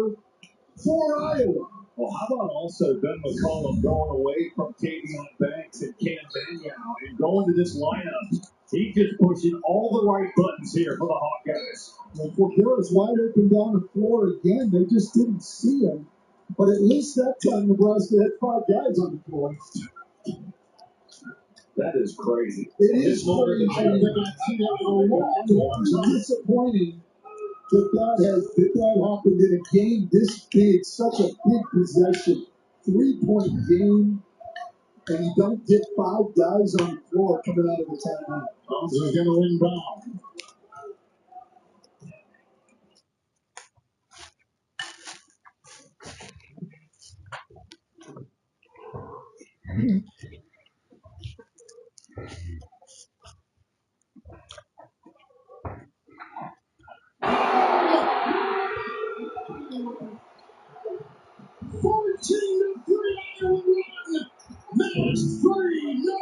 for Iowa. Well, how about also Ben McCollum going away from Tavion Banks and Cam Banyau and going to this lineup? He's just pushing all the right buttons here for the Hawkeyes. Well, Forguero's wide open down the floor again. They just didn't see him. But at least that time, Nebraska had 5 guys on the floor. That is crazy. It is crazy. It's disappointing that happened in a game this big, such a big possession, 3-point game, and you don't get 5 guys on the floor coming out of the timeout. Thompson's going to inbound.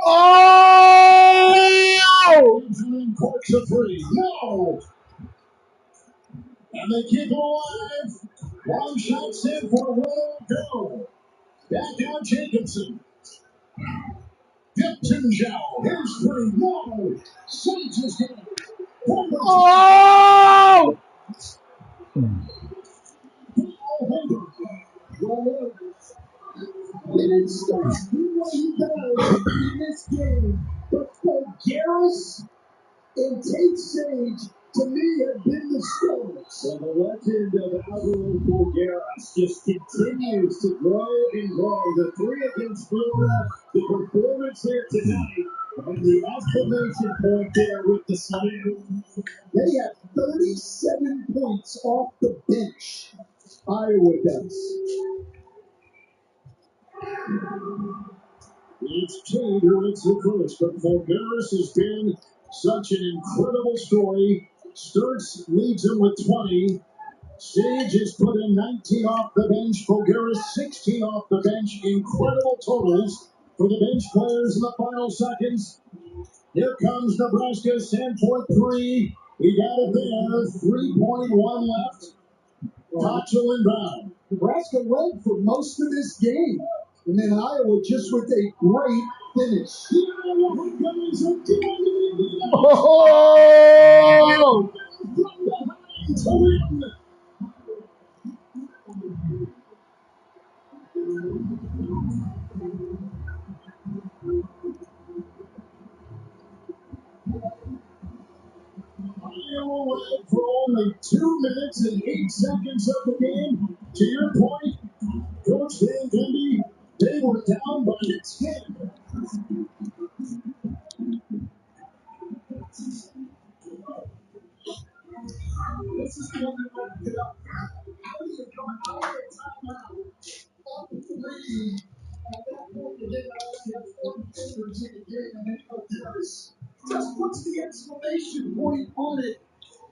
Oh! Corks a three. No! And they keep it alive. Long shot in for a roll go. Back out Jacobson. Dipton Jow. Here's three. No! Sage is good. Oh! They didn't start BYU guys in this game, but Garris and Tate Sage, to me, have been the stars. So the legend of Alvaro Borgeras just continues to grow and grow. The 3 against Florida, the performance here tonight, and the exclamation point there with the slam. They have 37 points off the bench. Iowa does. It's Tate who hits the first, but Borgeras has been such an incredible story. Sturts leads him with 20. Sage has put in 19 off the bench. Borgeras 16 off the bench. Incredible totals for the bench players in the final seconds. Here comes Nebraska. Sanford 3. He got it there. 3.1 left. Cottrell inbound. Nebraska led for most of this game. And then Iowa just with a great finish. Oh! Iowa led for only 2 minutes and 8 seconds of the game. To your point, Coach Van Gundy, they were down by 10. This is the one that might get up. How do you come out of a timeout up 3? At that point, you didn't actually have 4 fingers in the game, and then Harris just puts the exclamation point on it.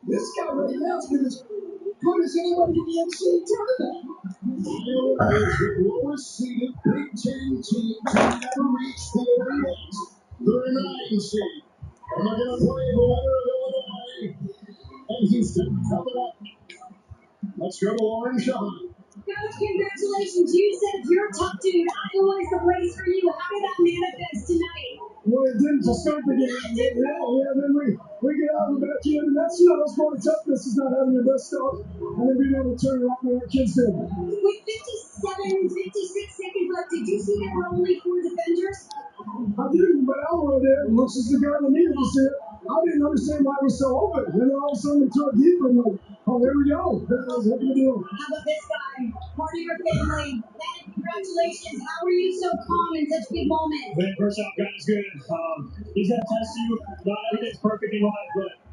This guy right now has been as good as anybody in the NCAA tournament. Iowa is the lowest seeded Big Ten team to ever reach the Elite Eight. They're a 9 seed. And they're going to play the winner of Illinois and Houston coming up. Let's go to Lauren Shaw. Coach, congratulations. You said if you're a top dude, Iowa is the place for you. How did that manifest tonight? Well, it didn't to start the game. Then we get out of the back end, and that's part of toughness is not having your best stuff, and then being able to turn it off when our kids did. With 56 seconds left, did you see there were only 4 defenders? I didn't, but Alvaro did, which is the guy that needed to see it. I didn't understand why it was so open. And then all of a sudden we took deep and like, Oh, there we go. What do you do? How about this guy? Part of your family. Dad, congratulations. How are you so calm in such big moments? Man, first off, God is good. He's going to test you. Not everything's perfect in life,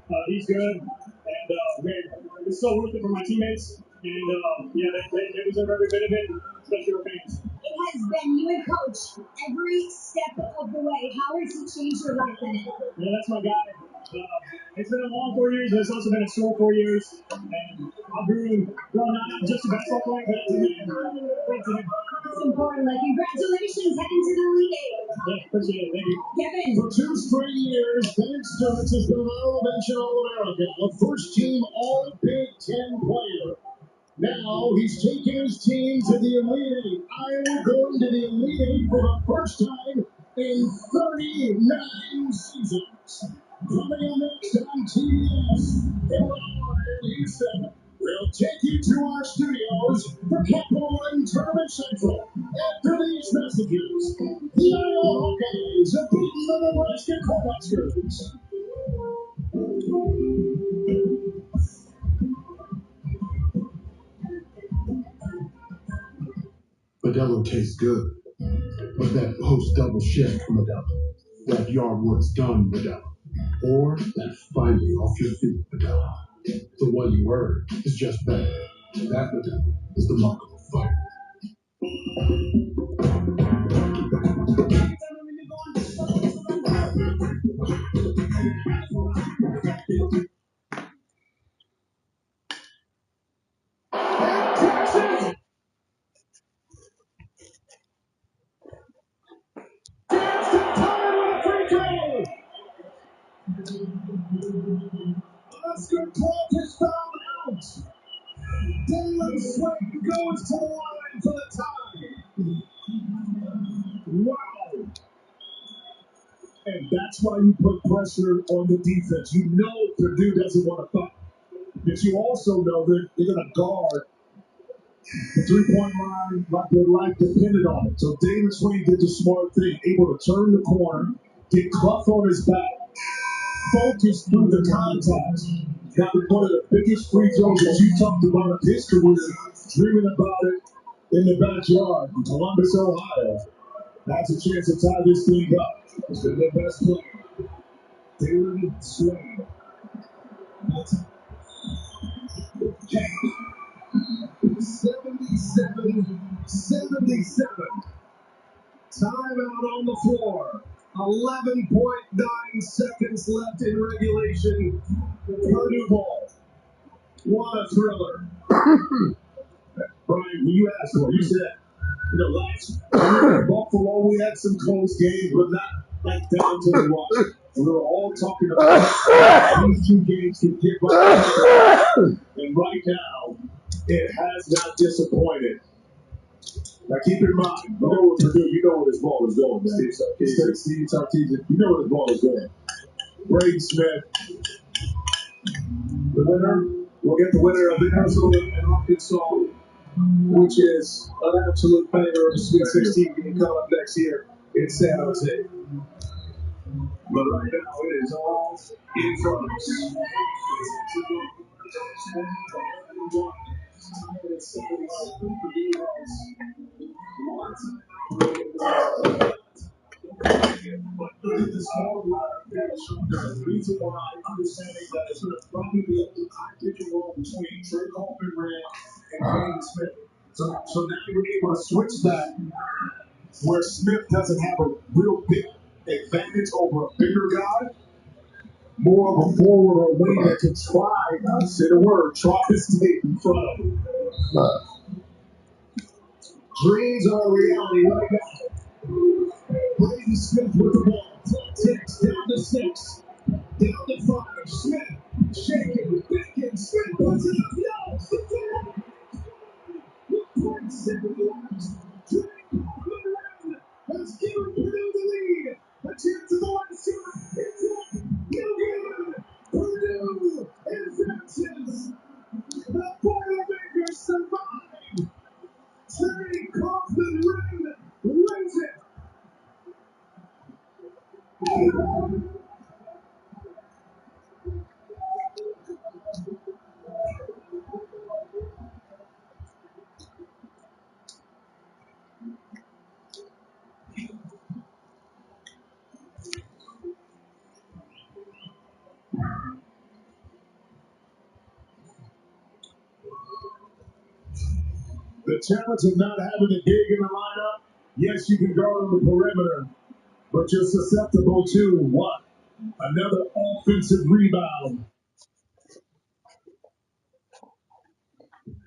but he's good. And, man, it's so worth it for my teammates. And, yeah, they deserve every bit of it, especially our fans. It has been you and Coach every step of the way. How has he changed your life in it? Yeah, that's my guy. It's been a long 4 years, but it's also been a short 4 years. And I've grown not just a basketball player, but as a man. Thanks to him. That's important. Like, congratulations, heading to the Elite Eight. Yeah, appreciate it. Thank you. Kevin. For 2 straight years, Ben Sturts has been an All-Dimension All-American, a first-team All-Big Ten player. Now he's taking his team to the Elite Eight. Iowa going to the Elite Eight for the first time in 39 seasons. Coming up next on TBS, Illinois and Houston. We'll take you to our studios for Capital One Tournament Central. After these messages, the Iowa Hawkeyes have beaten the Nebraska Cornhuskers. Modelo tastes good, but that post-double shift Modelo, that yardwood's done Modelo, or that finally off your feet Modelo. The one you earned is just better. That Modelo is the mark of a fighter. Oscar Clark is fouled out. Dylan Swain goes to the line for the tie. Wow. And that's why you put pressure on the defense. You know Purdue doesn't want to fight. But you also know that they're going to guard the three-point line like their life depended on it. So David Swain did the smart thing, able to turn the corner, get Clough on his back, focus through the contact. Got one of the biggest free throws that you talked about of his career, dreaming about it in the backyard in Columbus, Ohio. That's a chance to tie this thing up. It's been their best player, David Swain. 77. Timeout on the floor. 11.9 seconds left in regulation. Purdue ball. What a thriller. Brian, when you asked for it, you said, last year in Buffalo, we had some close games, but not like down to the wire. And we were all talking about these 2 games can get right. And right now, it has not disappointed. Now keep in mind, you know what Purdue, you know where this ball is going, man. Steve Sarkisian, you know where this ball is going. Braden Smith, the winner, we'll get the winner of Minnesota and Arkansas, which is an absolute banger of a Sweet 16 game coming up next year in San Jose. But right now, it is all in front of us. But the small line the reason why understanding that it's going to probably be a high pick and roll between Trey Coleman and Braden Smith. So now you're able to switch that where Smith doesn't have a real big advantage over a bigger guy. More of a forward or wing that can try, I say the word, try to stay in front of him. Dreams are a reality right now. Braden Smith with the ball. Clock ticks down to 6. Down to 5. Smith shaking, thinking. Smith puts it up. No! With 0.7 left. Drake on has given Purdue the lead. A chance of the last shot. It's up. No good. Purdue advances. The Boilermakers survive. Trey Kaufman wins it. The challenge of not having a gig in the lineup, yes, you can guard on the perimeter, but you're susceptible to what? Another offensive rebound.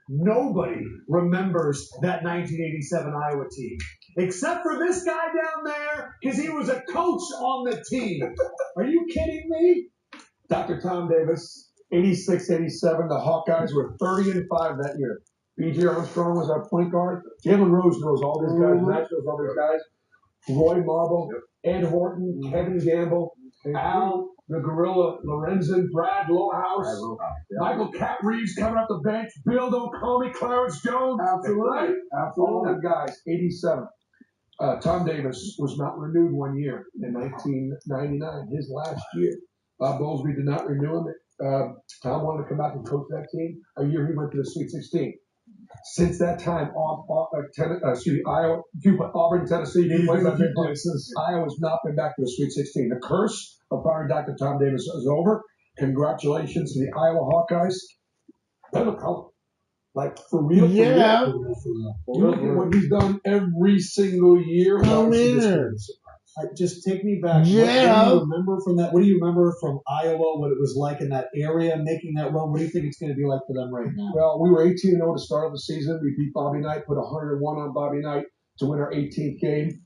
Nobody remembers that 1987 Iowa team, except for this guy down there, because he was a coach on the team. Are you kidding me? Dr. Tom Davis, 86, 87. The Hawkeyes were 30-5 that year. B.J. Armstrong was our point guard. Jalen Rose knows all these guys. Matt knows all these guys. Roy Marble, Ed Horton, Kevin Gamble, Al, the Gorilla, Lorenzen, Brad Lowehouse, Michael Cat Reeves coming up the bench, Bill Don't Call Me, Clarence Jones. Absolutely. All the guys, 87. Tom Davis was not renewed 1 year in 1999, his last year. Bob Bowlesby did not renew him. Tom wanted to come back and coach that team. A year he went to the Sweet 16. Since that time, Auburn, Tennessee, Iowa's not been back to the Sweet 16. The curse of firing Dr. Tom Davis is over. Congratulations to the Iowa Hawkeyes. They're the color. Like, for real, Yeah. You look at what he's done every single year. Just take me back. Yeah. What do you remember from that? What do you remember from Iowa, what it was like in that area, making that run? What do you think it's going to be like for them right now? Well, we were 18-0 to start the season. We beat Bobby Knight, put 101 on Bobby Knight to win our 18th game.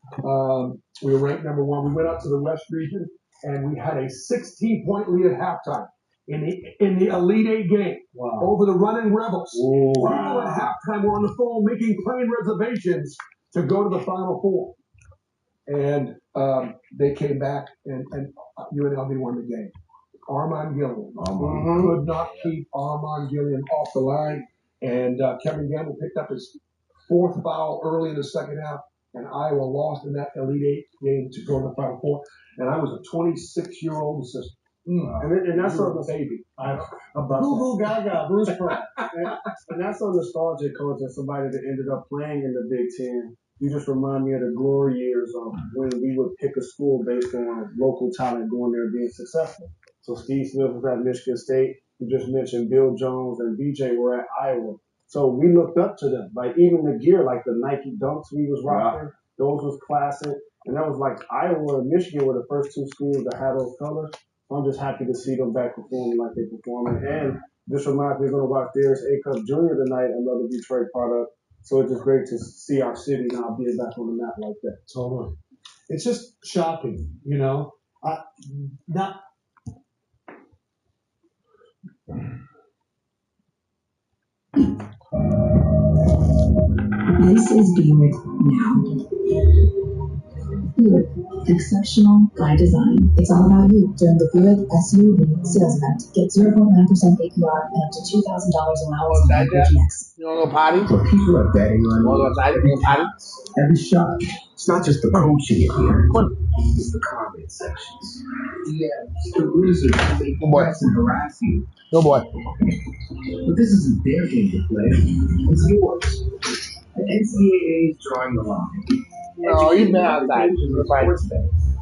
We were ranked number 1. We went out to the West region, and we had a 16-point lead at halftime in the Elite Eight game over the Running Rebels. People at halftime were on the phone making plane reservations to go to the Final Four. And they came back, and UNLV won the game. Armand Gilliam. Could not keep Armand Gilliam off the line. And Kevin Gamble picked up his 4th foul early in the second half, and Iowa lost in that Elite Eight game to go to the Final Four. And I was a 26-year-old assistant. And that's a baby. Goo Gaga, Bruce Brown. And that's so nostalgic, coach, as somebody that ended up playing in the Big Ten. You just remind me of the glory years of when we would pick a school based on local talent going there and being successful. So Steve Smith was at Michigan State. You just mentioned Bill Jones and BJ were at Iowa. So we looked up to them. Like even the gear, like the Nike Dunks we was rocking, those was classic. And that was like Iowa and Michigan were the first 2 schools that had those colors. I'm just happy to see them back performing like they performing. And this reminds me, we're going to watch Darius A-Cup Jr. tonight, another Detroit product. So it's just great to see our city now being back on the map like that. Totally. It's just shocking, you know. This is Buick now. Buick, exceptional by design. It's all about you during the Buick SUV sales event. Get 0.9% APR and up to $2,000 allowance on average next. You want to go potty? But people are betting on potty? every shot. It's not just the coaching you hear. It's the comment sections. Yeah, the wizards make threats and harass you. Go boy. But this isn't their game to play. It's yours. The NCAA is drawing the line. No, you've been outside.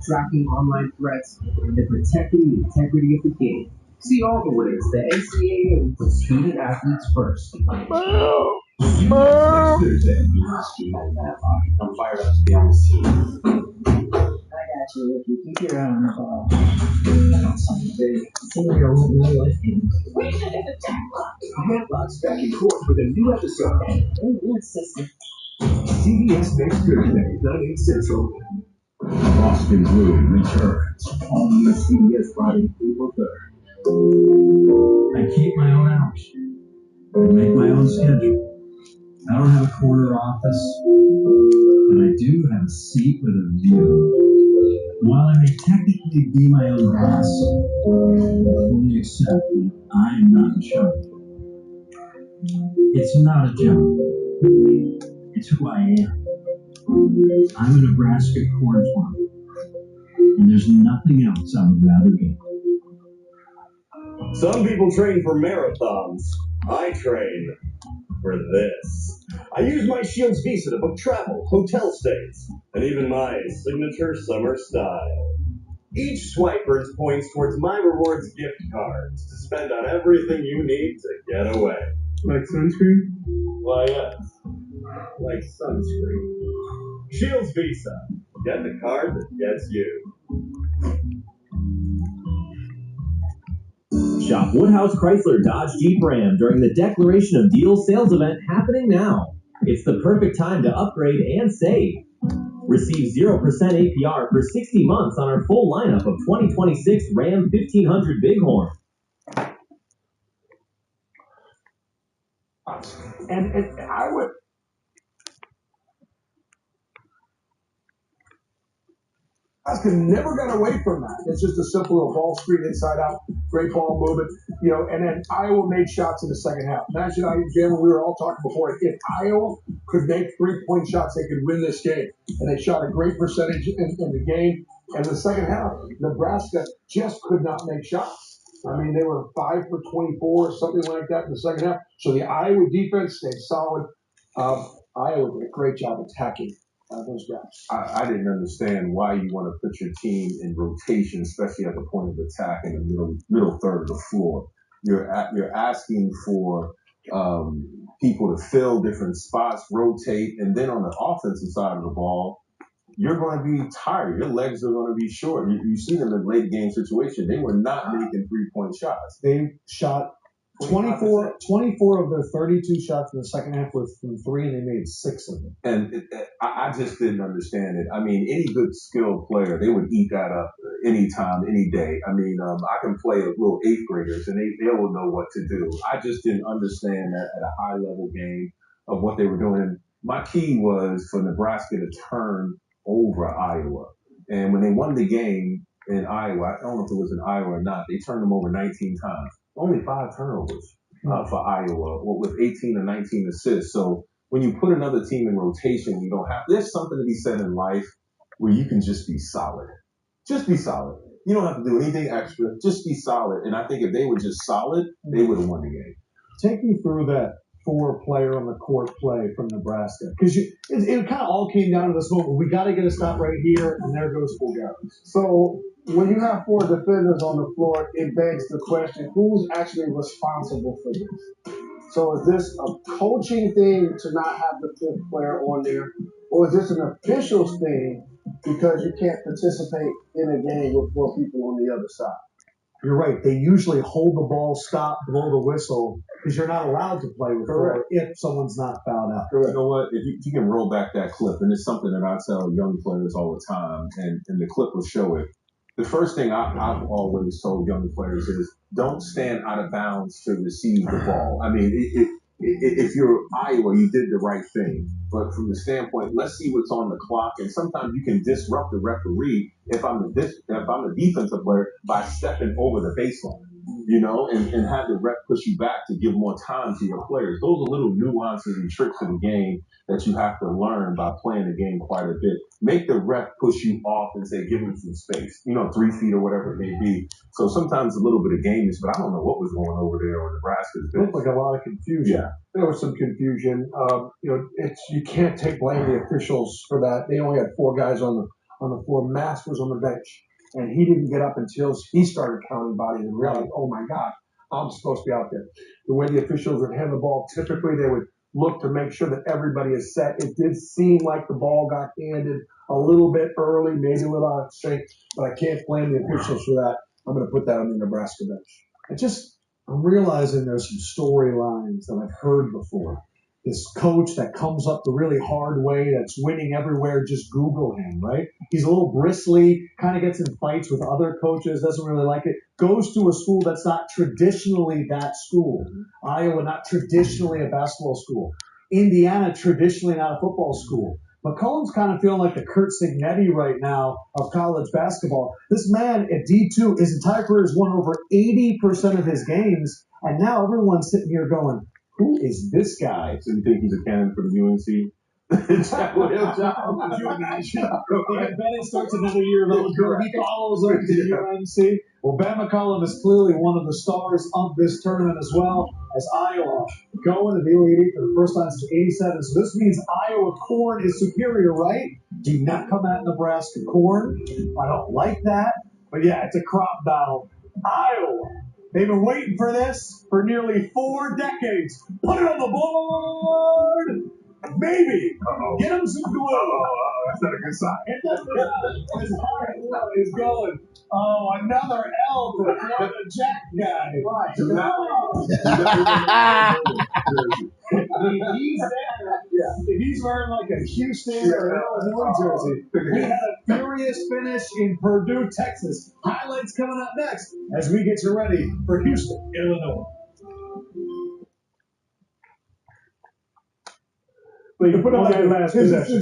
Tracking online threats and protecting the integrity of the game. See all the ways the NCAA puts student athletes first. Thursday. I'm fired up to be on this team. I got you, Ricky. Keep your eye on the ball. Senior won't know what Headlocks back in court with a new episode. CBS next Thursday, 9/8 Central. Boston Blue returns on the CBS Friday, April 3rd. I keep my own hours. I make my own schedule. I don't have a corner office, but I do have a seat with a view. While I may technically be my own boss, I fully accept that I am not in charge. It's not a job. It's who I am. I'm a Nebraska corn farmer, and there's nothing else I would rather do. Some people train for marathons. I train for this. I use my Shields Visa to book travel, hotel stays, and even my signature summer style. Each swipe earns points towards my rewards gift cards to spend on everything you need to get away. Like sunscreen? Why, yes. like sunscreen. Shields Visa. Get the card that gets you. Shop Woodhouse Chrysler Dodge Jeep Ram during the Declaration of Deals sales event happening now. It's the perfect time to upgrade and save. Receive 0% APR for 60 months on our full lineup of 2026 Ram 1500 Bighorn. And I would. Never got away from that. It's just a simple little ball screen inside out, great ball movement, and then Iowa made shots in the second half. Imagine, Jim, we were all talking before, if Iowa could make 3-point shots, they could win this game. And they shot a great percentage in the game. And in the second half, Nebraska just could not make shots. I mean, they were 5 for 24 or something like that in the second half. So the Iowa defense stayed solid. Iowa did a great job attacking those guys. I didn't understand why you want to put your team in rotation, especially at the point of attack in the middle third of the floor. You're asking for people to fill different spots, rotate, and then on the offensive side of the ball, you're going to be tired. Your legs are going to be short. You see them in late game situation. They were not making 3-point shots. They shot 24 of their 32 shots in the second half were from three, and they made 6 of them. And I just didn't understand it. I mean, any good skilled player, they would eat that up anytime, any day. I mean, I can play with little 8th graders, and they will know what to do. I just didn't understand that at a high-level game of what they were doing. And my key was for Nebraska to turn over Iowa. And when they won the game in Iowa, I don't know if it was in Iowa or not, they turned them over 19 times. Only 5 turnovers for Iowa, with 18 or 19 assists. So when you put another team in rotation, you don't have. There's something to be said in life where you can just be solid. Just be solid. You don't have to do anything extra. Just be solid. And I think if they were just solid, they would have won the game. Take me through that 4-player on the court play from Nebraska, because it kind of all came down to this moment. We got to get a stop right here, and there goes Bulgaris. So when you have 4 defenders on the floor, it begs the question, who's actually responsible for this? So is this a coaching thing to not have the 5th player on there, or is this an officials thing because you can't participate in a game with 4 people on the other side? You're right. They usually hold the ball, stop, blow the whistle, because you're not allowed to play with 4 if someone's not fouled out. You know what? If you can roll back that clip, and it's something that I tell young players all the time, and the clip will show it. The first thing I've always told young players is don't stand out of bounds to receive the ball. I mean, if you're Iowa, you did the right thing. But from the standpoint, let's see what's on the clock. And sometimes you can disrupt the referee if I'm the defensive player by stepping over the baseline, and have the ref push you back to give more time to your players. Those are little nuances and tricks of the game that you have to learn by playing the game quite a bit. Make the ref push you off and say, give him some space, 3 feet or whatever it may be. So sometimes a little bit of gameness, but I don't know what was going over there on Nebraska's bench. It looked like a lot of confusion. Yeah. There was some confusion. You can't blame the officials for that. They only had 4 guys on the floor. Mass was on the bench, and he didn't get up until he started counting bodies and realized, oh my God, I'm supposed to be out there. The way the officials would hand the ball, typically they would look to make sure that everybody is set. It did seem like the ball got handed a little bit early, maybe a little out of sync, but I can't blame the officials for that. I'm going to put that on the Nebraska bench. I'm realizing there's some storylines that I've heard before. This coach that comes up the really hard way, that's winning everywhere, just Google him, right? He's a little bristly, kind of gets in fights with other coaches, doesn't really like it, goes to a school that's not traditionally that school. Iowa, not traditionally a basketball school. Indiana, traditionally not a football school. McCollum's kind of feeling like the Kurt Signetti right now of college basketball. This man at D2, his entire career has won over 80% of his games, and now everyone's sitting here going, who is this guy? So you think he's a candidate for the UNC? Could you imagine? Bennett starts another year of eligibility. He follows up to UNC. Well, Ben McCollum is clearly one of the stars of this tournament as well, as Iowa going to the Elite Eight for the first time since '87. So this means Iowa corn is superior, right? Do not come at Nebraska corn. I don't like that. But yeah, it's a crop battle. Iowa. They've been waiting for this for nearly 4 decades. Put it on the board. Maybe. Get him some glue. That's not a good sign. And that's as hard as well is going. Oh, another L for Florida Jack guy. Right. If he's wearing like a Houston or Illinois jersey, we had a furious finish in Purdue, Texas. Highlights coming up next as we get you ready for Houston, Illinois. Put on that last possession.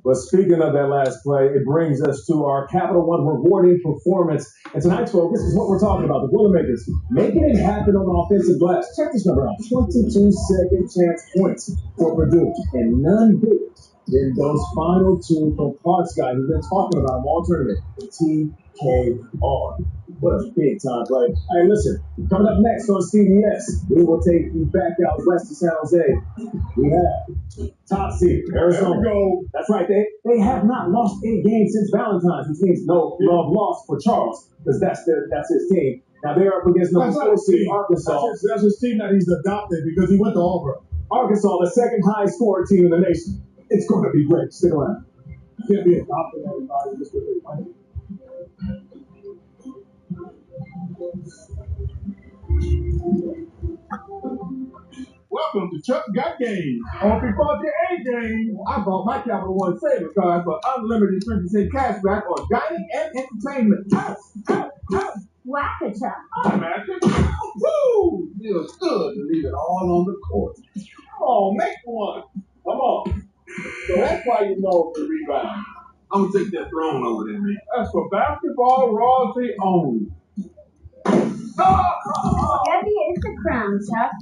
But speaking of that last play, it brings us to our Capital One rewarding performance. And tonight's focus is what we're talking about, the Boilermakers making it happen on offensive glass. Check this number out, 22 second chance points for Purdue, and none bigger than those final two from Parks guy who's been talking about them all tournament, TKR. What a big time play. Hey, listen, coming up next on CBS, we will take you back out west to San Jose. We have top seed Arizona. There we go. That's right. They have not lost a game since Valentine's, which means no love lost for Charles, because that's his team. Now they're up against number 4 seed Arkansas. That's his team that he's adopted because he went to Auburn. Arkansas, the second highest scoring team in the nation. It's going to be great. Stick around. You can't be adopting everybody just because they win. Welcome to Chuck Got Game. On before the A game, I bought my Capital One Savings card for unlimited 3% cash back on dining and entertainment. Whack-a-chuck. Magic. Woo! Feels good to leave it all on the court. Come on, make one. Come on. So that's why you know the rebound. I'm going to take that throne over there, man. That's for basketball royalty only. Debbie is the crown, Chuck.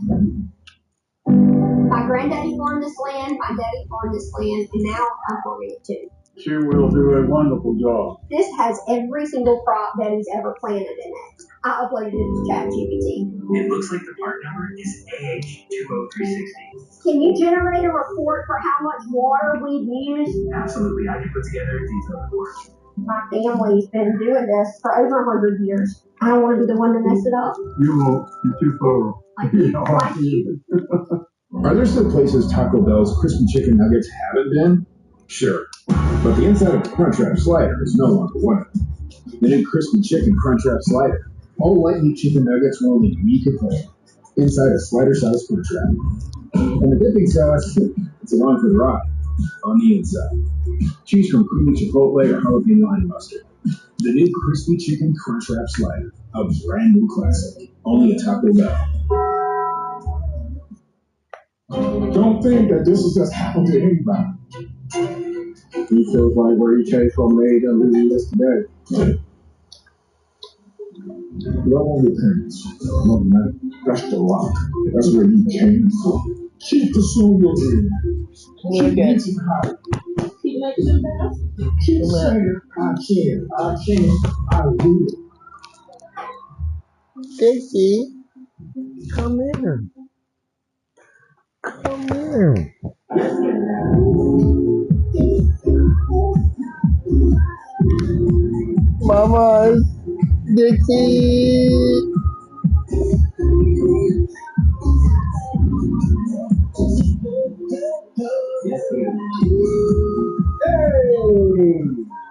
My granddaddy farmed this land, my daddy farmed this land, and now I'm farming it too. She will do a wonderful job. This has every single crop Daddy's ever planted in it. I uploaded it to ChatGPT. It looks like the part number is AH20360. Can you generate a report for how much water we've used? Absolutely, I can put together a detailed report. My family's been doing this for over 100 years. I don't want to be the one to mess it up. You won't. You're too thorough. Like you. Are there still places Taco Bell's crispy chicken nuggets haven't been? Sure. But the inside of the Crunchwrap Slider is no longer one of them. The new crispy chicken Crunchwrap Slider. All light meat chicken nuggets are only a week apart. Inside a slider-sized Crunchwrap. And the dipping sauce, it's along for the ride. On the inside. Choose from creamy chipotle or jalapeno honey mustard. The new crispy chicken Crunchwrap Slider. A brand new classic. Only at Taco Bell. Don't think that this has just happened to anybody. He feels like where he came from made him who he is today. Love on your parents. No, man. That's the rock. That's where you came from. Keep pursuing your dream. Keep reaching high. Keep making them fast. Keep saying, I can, I will. Casey, come here. Come here. Mama's Dixie. Hey!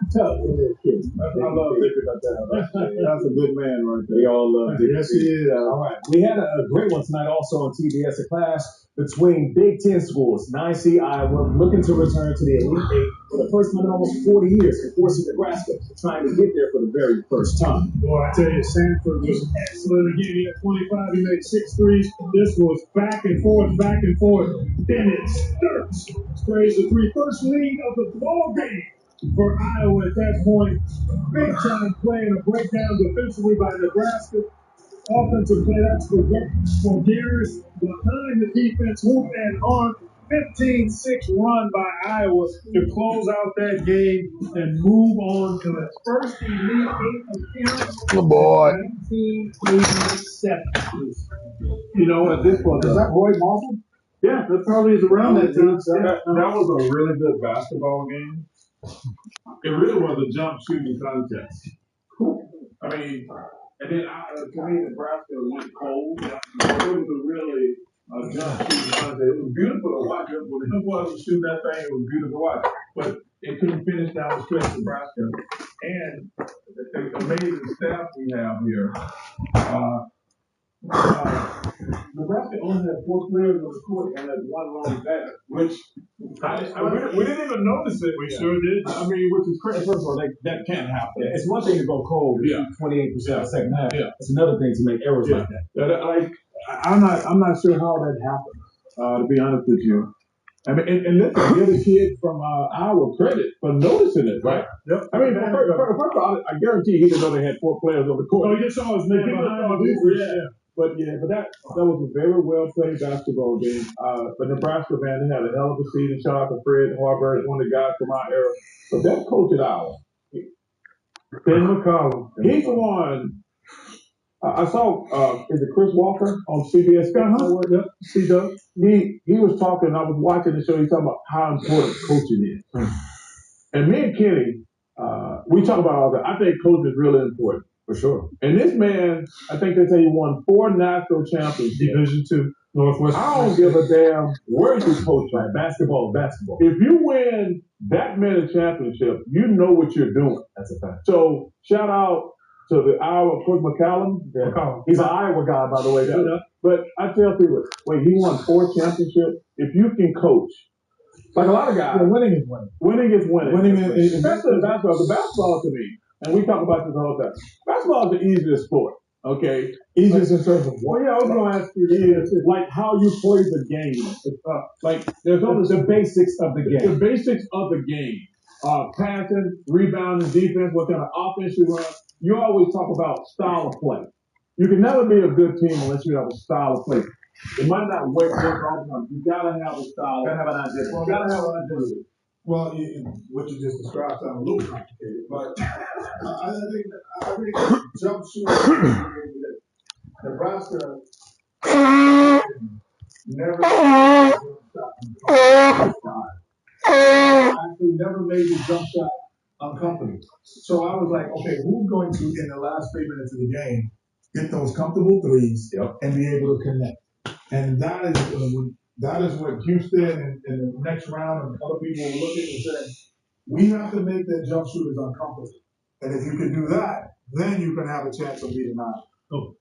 Tough with that kid. I love thinking about that. That's a good man right there. We all love it. Yes, he is. All right. We had a great one tonight also on TBS, a clash between Big Ten schools. 9C Iowa looking to return to the Elite Eight for the first time in almost 40 years, and forcing Nebraska trying to get there for the very first time. Boy, I tell you, Sanford was excellent again. He had 25. He made 6 threes. This was back and forth, back and forth. Then it starts. Sprays the 3. First lead of the ball game for Iowa at that point. Big time playing a breakdown defensively by Nebraska. Offensive play, that's for Garris. Behind the defense, hoop and arm. 15-6 run by Iowa to close out that game and move on to its first Elite Eight appearance. Good boy. 1987. You know, at this point, is that Roy Mawson? Yeah, that probably is around that time. That was a really good basketball game. It really was a jump shooting contest. I mean, and then to me, Nebraska went cold. It was a really jump shoot. It was beautiful to watch. When him boys was shooting that thing, it was beautiful to watch. But they couldn't finish down the stretch, Nebraska. And the amazing staff we have here. Nebraska only had 4 players on the court and had 1 long batter, which we didn't even notice it. We sure did. I mean, which is crazy. First of all, that can't happen. Yeah, it's one thing to go cold, 28% the second half. Yeah. It's another thing to make errors like that. I'm not sure how that happened. To be honest with you. I mean, and listen, give the kid from our credit for noticing it, right? Yep. I mean, first of all, I guarantee he didn't know they had 4 players on the court. Oh, he just saw his man behind the But that was a very well played basketball game. But Nebraska, man, they had a hell of a season. Shout out to Fred Harvard, one of the guys from our era. But that coach at ours, Ben McCollum, he's the one. I saw, is it Chris Walker on CBS? C-Dub. He was talking, I was watching the show, he's talking about how important coaching is. And me and Kenny, we talk about all that. I think coaching is really important. For sure. And this man, I think they say he won 4 national championships. Division II, Northwest. I don't give a damn where you coach at. Basketball. If you win that many championships, you know what you're doing. That's a fact. So shout out to the Iowa Coach McCallum. Yeah. He's an Iowa guy, by the way. Yeah. But I tell people, wait, he won 4 championships. If you can coach, like a lot of guys, winning is winning. Winning is winning. Especially in basketball. The basketball to me. And we talk about this all the time. Basketball is the easiest sport, okay? Easiest in terms of what? Well, yeah, I was going to ask you, is like how you play the game. Like, there's all the basics of the game. The basics of the game. Passing, rebounding, defense, what kind of offense you run. You always talk about style of play. You can never be a good team unless you have a style of play. It might not work all the time. You got to have a style. You got to have an identity. You got to have an identity. Well, what you just described sounds a little complicated, but I think jump shooting, Nebraska never actually never made the jump shot uncomfortable. So I was like, okay, who's going to, in the last 3 minutes of the game, get those comfortable threes and be able to connect? And that is what Houston and the next round and other people were looking and saying, we have to make that jump shooters uncomfortable. And if you can do that, then you can have a chance of beating out. Oh,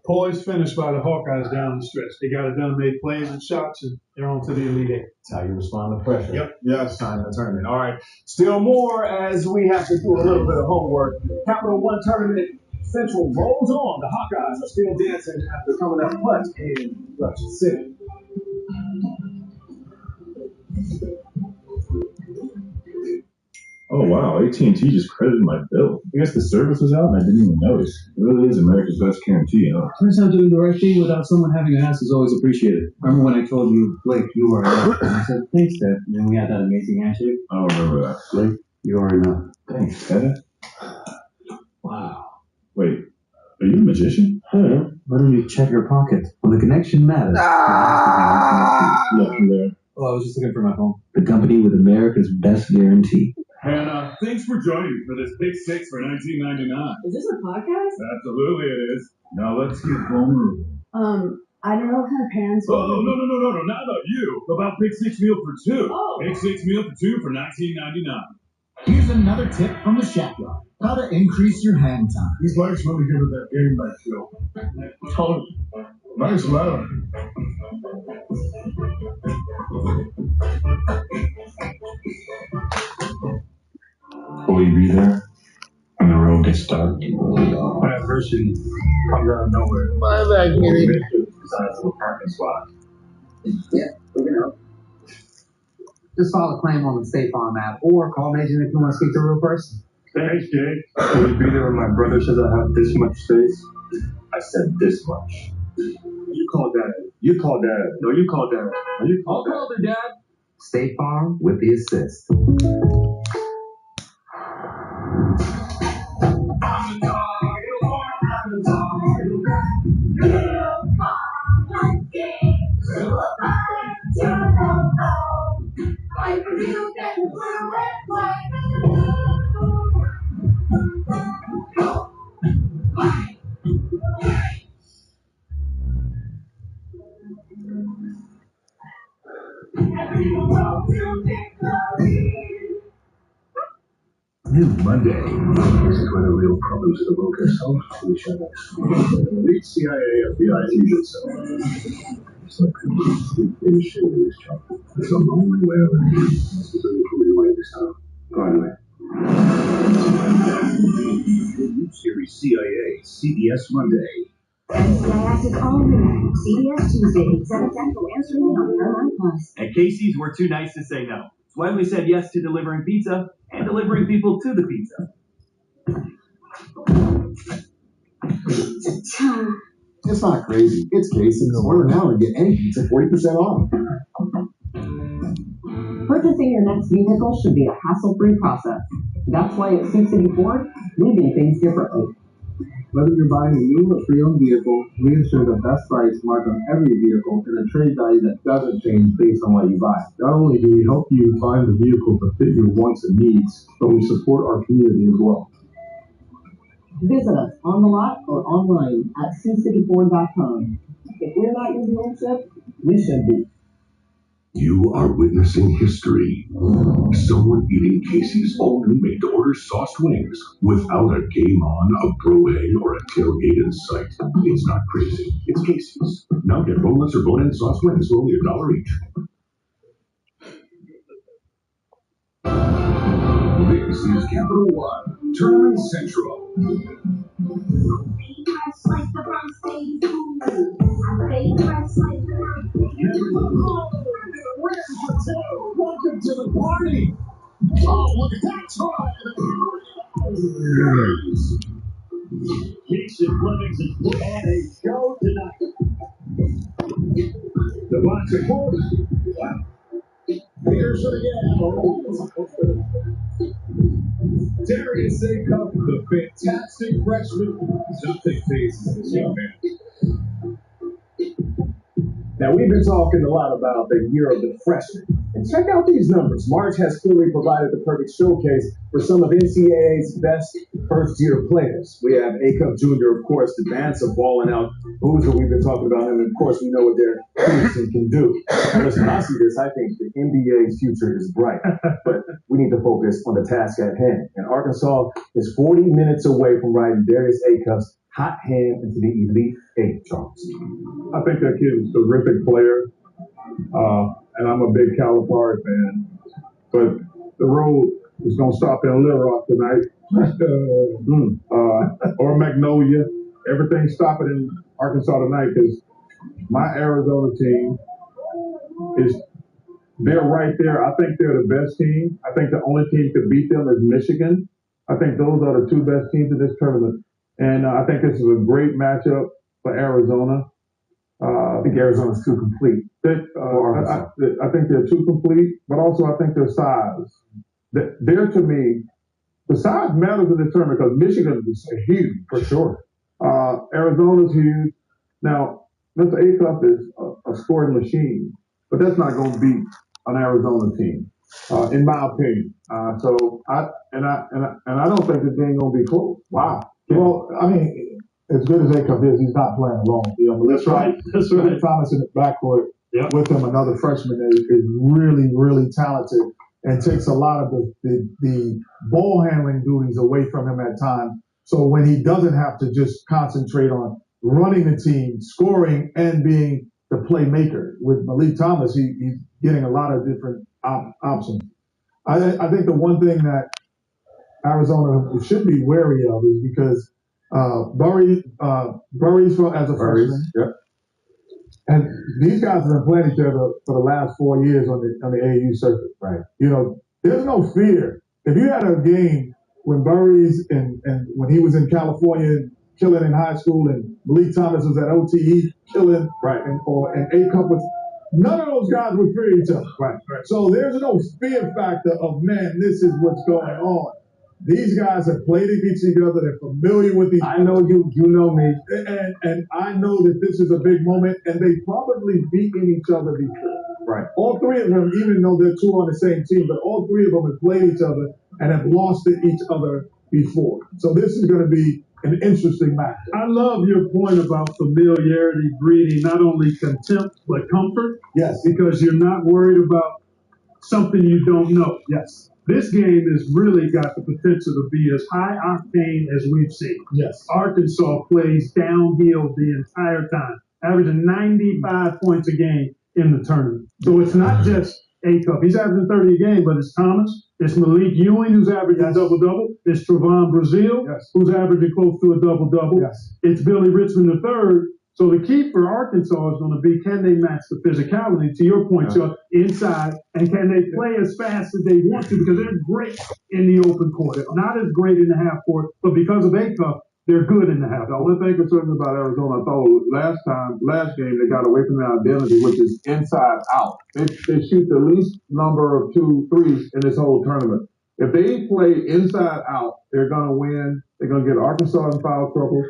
poised finish by the Hawkeyes down the stretch. They got it done, made plays and shots, and they're on to the Elite Eight. That's how you respond to pressure. Yep. Yes. Time in the tournament. All right. Still more as we have to do a little bit of homework. Capital One Tournament Central rolls on. The Hawkeyes are still dancing after coming up clutch in Clutch City. Oh wow, AT&T just credited my bill. I guess the service was out and I didn't even notice. It really is America's best guarantee, huh? Turns out doing the right thing without someone having to ask is always appreciated. Remember when I told you, Blake, you are enough? And I said, thanks, Dad. And then we had that amazing handshake. I don't remember that. Blake, you are enough. Thanks, Dad. Wow. Wait, are you a magician? Why don't you check your pocket? When the connection matters. Nothing there. Well, I was just looking for my phone. The company with America's best guarantee. And thanks for joining me for this Big Six for 1999. Is this a podcast? Absolutely it is. Now let's get vulnerable. I don't know what kind of parents. Oh, no, not about you. About Big Six Meal for Two. Oh. Big Six Meal for Two for 1999. Here's another tip from the Shack Yard. How to increase your hang time. These lights really good at that game night show. Totally. Nice leather. Will you be there when the road gets dark? That person comes out of nowhere. Why is that getting? Besides the parking spot. Yeah, we can help. Just file a claim on the State Farm app or call an agent if you want to speak to a real person. Thanks, Jake. Will you be there when my brother says I have this much space? I said this much. You call Dad. You call Dad. No, you call Dad. No, you call Dad. I'll call the Dad. State Farm with the assist. New Monday. This is where the real problems of the world get solved for each other. Meet CIA FBI agent cell. It's like the issue with this job. It's the only way of it. It's the only way this time. Go anyway. The new series CIA, CBS Monday. NCIS is all new. CBS Tuesday, 7 Central, and streaming on Paramount Plus. At Casey's, we're too nice to say no. It's why we said yes to delivering pizza and delivering people to the pizza. It's not crazy. It's Casey's. Order now and get any pizza 40% off. Purchasing your next vehicle should be a hassle-free process. That's why at Sioux City Ford, we do things differently. Whether you're buying a new or pre-owned vehicle, we ensure the best price marked on every vehicle and a trade value that doesn't change based on what you buy. Not only do we help you find the vehicle to fit your wants and needs, but we support our community as well. Visit us on the lot or online at SiouxCityFord.com. If we're not your dealership, we should be. You are witnessing history. Someone eating Casey's all-new made-to-order sauced wings without a game on, a bro hang, or a tailgate in sight. It's not crazy. It's Casey's. Now get boneless or bone-in sauced wings for only $1 each. This is Capital One, Tournament Central. Welcome to the party. Oh, look at that time. Keisha Flemings has put on a show tonight. The box of course. Wow. Here's it again. Darius Acuff, the fantastic freshman. Nothing phases this young man. Now, we've been talking a lot about the year of the freshman. And check out these numbers. March has clearly provided the perfect showcase for some of NCAA's best first-year players. We have Acuff Jr., of course, the dance of balling out boozer we've been talking about. And, of course, we know what their Peterson can do. Now, listen, when I see this, I think the NBA's future is bright. But we need to focus on the task at hand. And Arkansas is 40 minutes away from riding Darius Acuff's hot hand into the Elite Eight, Charles. I think that kid is a terrific player, and I'm a big Calipari fan. But the road is going to stop in Little Rock tonight, or Magnolia. Everything's stopping in Arkansas tonight because my Arizona team they're right there. I think they're the best team. I think the only team to beat them is Michigan. I think those are the two best teams in this tournament. And I think this is a great matchup for Arizona. I think Arizona's too complete. I think they're too complete, but also I think their size. They're, to me, the size matters in this tournament because Michigan is huge. For sure. Arizona's huge. Now, Mr. Acuff is a scoring machine, but that's not going to beat an Arizona team, in my opinion. I don't think this game going to be close. Wow. Well, I mean, as good as Acuff is, he's not playing alone. You know, That's right. Thomas in the backcourt with him, another freshman that is really, really talented and takes a lot of the ball handling duties away from him at times. So when he doesn't have to just concentrate on running the team, scoring, and being the playmaker. With Malik Thomas, he's getting a lot of different options. I think the one thing that Arizona should be wary of is because Burry's as a freshman. Yep. And these guys have been playing each other for the last 4 years on the AAU circuit. Right. You know, there's no fear. If you had a game when Burry's and when he was in California killing in high school and Malik Thomas was at OTE killing, right, and Acuff was, none of those guys would fear each other. Right. So there's no fear factor of, man, this is what's going on. These guys have played against each other. They're familiar with each other. I know you know me. And I know that this is a big moment, and they've probably beaten each other before. Right. All three of them, even though they're two on the same team, but all three of them have played each other and have lost to each other before. So this is going to be an interesting match. I love your point about familiarity breeding not only contempt but comfort. Yes. Because you're not worried about something you don't know. Yes. This game has really got the potential to be as high octane as we've seen. Yes. Arkansas plays downhill the entire time, averaging 95 points a game in the tournament. So it's not just A Cup. He's averaging 30 a game, but it's Thomas, it's Malik Ewing, who's averaging a double-double. It's Trevon Brazile, who's averaging close to a double-double. Yes. It's Billy Richmond III. So the key for Arkansas is going to be, can they match the physicality, to your point, Chuck, inside, and can they play as fast as they want to, because they're great in the open court. Not as great in the half court, but because of A Cup, they're good in the half. The only thing concerning about Arizona, I thought last game, they got away from their identity, which is inside out. They shoot the least number of 2 threes in this whole tournament. If they play inside out, they're going to win. They're going to get Arkansas in foul trouble.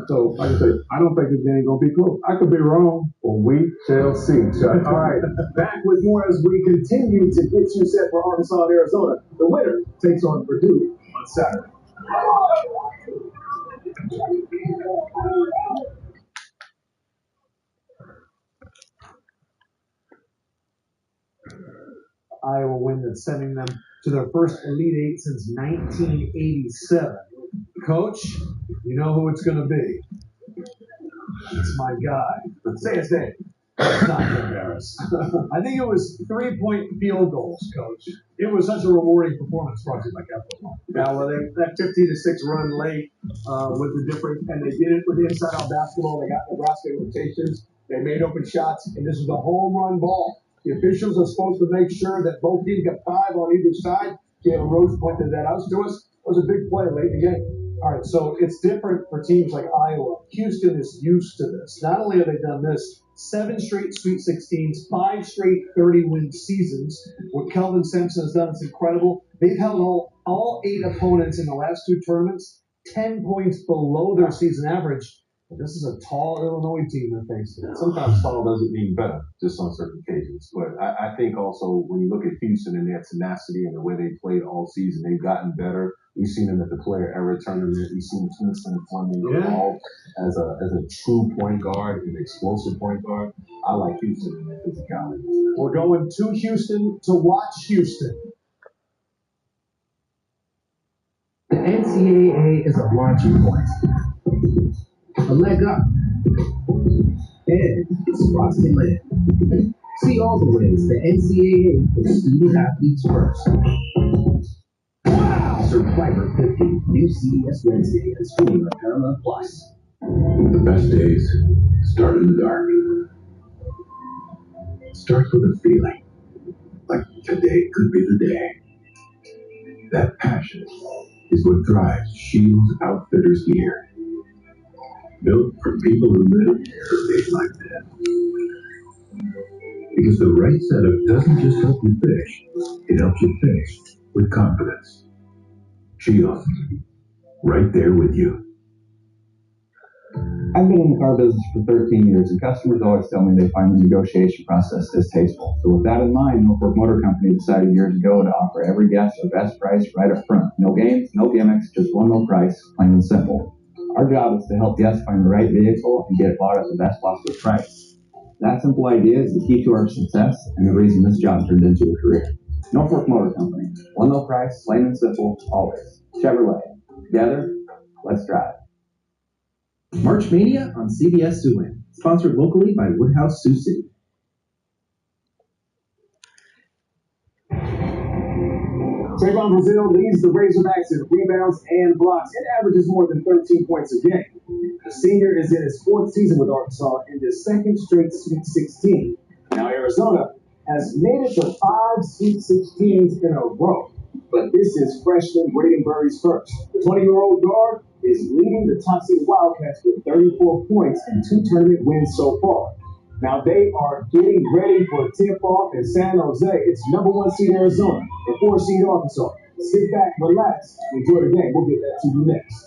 So, like I said, I don't think this game going to be close. I could be wrong, but we shall see. All right, back with more as we continue to get you set for Arkansas and Arizona. The winner takes on Purdue on Saturday. Iowa win that's sending them to their first Elite Eight since 1987. Coach, you know who it's going to be. It's my guy. Say his name. Not embarrassed. I think it was 3-point field goals, Coach. It was such a rewarding performance brought to you by Capital. Now, that 15-6 run late with the different, and they did it with the inside-out basketball. They got Nebraska rotations. They made open shots, and this was a home run ball. The officials are supposed to make sure that both teams got 5 on either side. Jalen Rose pointed that out to us. It was a big play late in the game. All right, so it's different for teams like Iowa. Houston is used to this. Not only have they done this, 7 straight Sweet 16s, 5 straight 30-win seasons. What Kelvin Sampson has done is incredible. They've held all 8 opponents in the last 2 tournaments 10 points below their season average. This is a tall Illinois team they're facing. Sometimes tall doesn't mean better, just on certain occasions. But I think also when you look at Houston and their tenacity and the way they played all season, they've gotten better. We've seen them at the player era tournament. We've seen Kingston and Fleming evolve as a true point guard, an explosive point guard. I like Houston in their physicality. We're going to Houston to watch Houston. The NCAA is a launching point. A leg up. And spots to live. See all the ways the NCAA puts student athletes first. Wow! Survivor 50, new CBS Wednesday, and streaming on Paramount Plus. The best days start in the dark. It starts with a feeling, like today could be the day. That passion is what drives Shields Outfitters gear. Built for people who live days like that. Because the right setup doesn't just help you fish, it helps you fish with confidence. Shields, right there with you. I've been in the car business for 13 years, and customers always tell me they find the negotiation process distasteful. So with that in mind, Norfolk Motor Company decided years ago to offer every guest the best price right up front. No games, no gimmicks, just one low price, plain and simple. Our job is to help guests find the right vehicle and get it bought at the best possible price. That simple idea is the key to our success and the reason this job turned into a career. Norfolk Motor Company. One low price, plain and simple, always. Chevrolet. Together, let's drive. March Mania on CBS Siouxland. Sponsored locally by Woodhouse Sioux City. Trayvon Brazile leads the Razorbacks in rebounds and blocks and averages more than 13 points a game. The senior is in his 4th season with Arkansas in his 2nd straight Sweet 16. Now Arizona has made it to 5 Sweet 16s in a row, but this is freshman Braden Burry's first. The 20-year-old guard is leading the top-seeded Wildcats with 34 points and 2 tournament wins so far. Now they are getting ready for a tip-off in San Jose. It's number 1 seed Arizona and 4 seed Arkansas. Sit back, relax, enjoy the game. We'll get that to you next.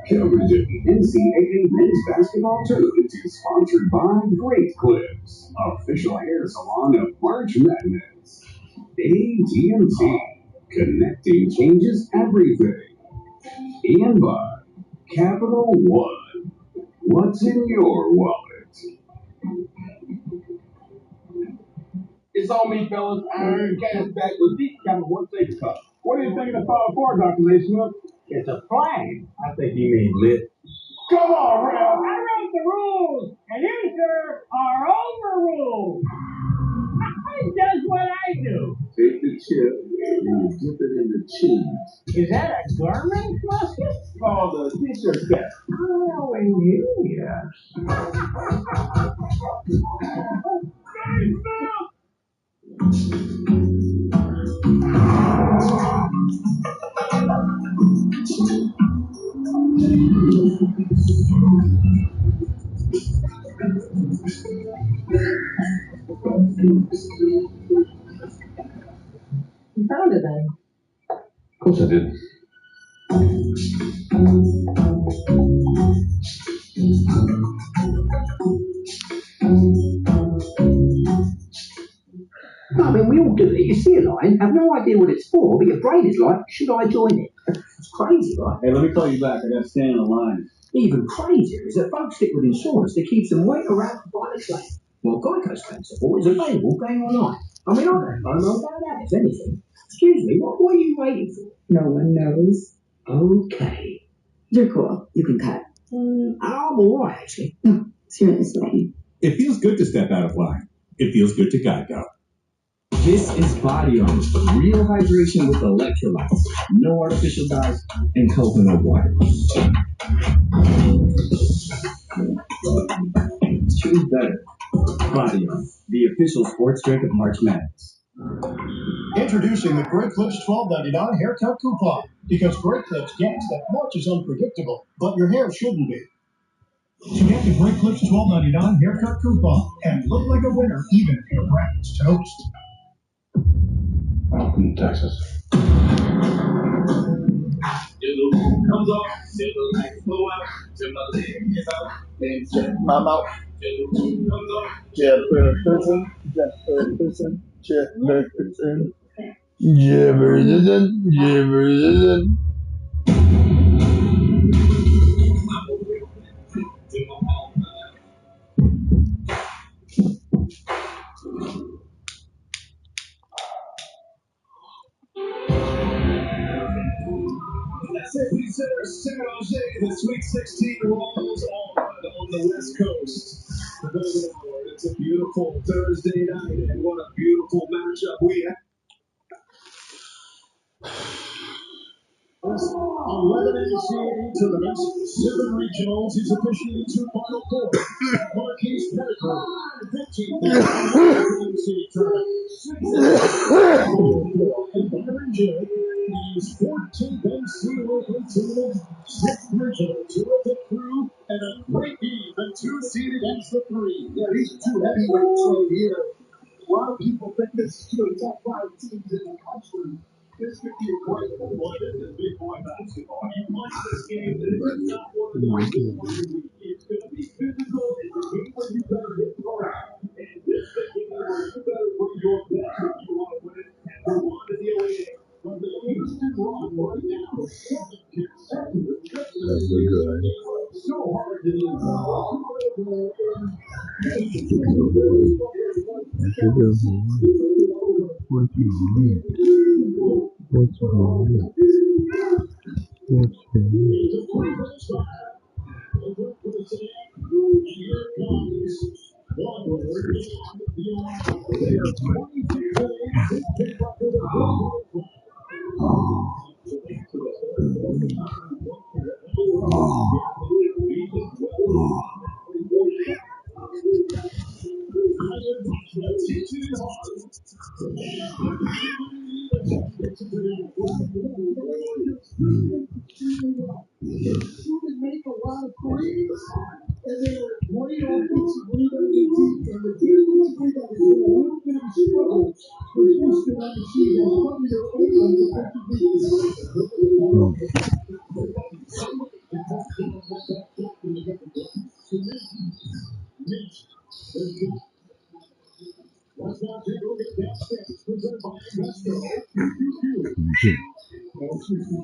Coverage of the NCAA men's basketball tournament is sponsored by Great Clips, official hair salon of March Madness. AT&T, connecting changes everything. And by Capital One, what's in your wallet? It's on me, fellas. Iron Cast back with the kind of one safety cup. What do you think of the Final Four, Dr. Naismith? It's a flag. I think you mean lit. Come on, Real. I wrote the rules, and you, sir, are overruled. It does what I do. Take the chip and you dip it in the cheese. Is that a garment musket? Oh, the t-shirt cap. Oh, and you, yes. You found it then. Of course I did. I mean, we all do it. You see a line, have no idea what it's for, but your brain is like, should I join it? It's crazy, right? Hey, let me call you back. I got to stand in the line. Even crazier is that folks stick with insurance that keeps them waiting around for violent claim. Well, Geico's claim support is available day or night. I mean, I don't know about that, if anything. Excuse me, what are you waiting for? No one knows. Okay. You're cool. You can cut. I'm alright, actually. No, seriously. It feels good to step out of line. It feels good to Geico. This is Body Armor. Real hydration with electrolytes. No artificial dyes and coconut water. Choose better. Body Armor, the official sports drink of March Madness. Introducing the Great Clips $12.99 haircut coupon. Because Great Clips gets that March is unpredictable, but your hair shouldn't be. To get the Great Clips $12.99 haircut coupon and look like a winner even if your breakfast toast. Welcome to Texas. Comes off, till the lights go out, till my leg is out. Then check my mouth. Comes off. Jefferson. San Jose, the Sweet 16 rolls on the West Coast. The Golden Hour. It's a beautiful Thursday night, and what a beautiful matchup we have. 11 NCAA tournaments, 7 regionals. He's officiating 2 Final Four. Marquise Medical, 15th NCAA tournament, 6th and Byron J. He's 14th NCAA tournament, 6th regional, 2 of the crew, and a great game, the 2 seed against the 3. Yeah, these are 2 heavyweights right here. A lot of people think this is 2 top 5 teams in the country. This could be a great one. This is big boy basketball. You watch this game, this is not one of those games where it's going to be physical. It's a game where you better hit hard. And this is a game where you better bring your best if you want to win it. And for one to the OA, from the Houston Rock right now, 7 consecutive trips. So hard to do. What's wrong? Make a lot of threes, and they were great offensive rebounding team, and the defensive rebounding was a little bit of a struggle for Houston on the sheet. That's probably their only Good boy.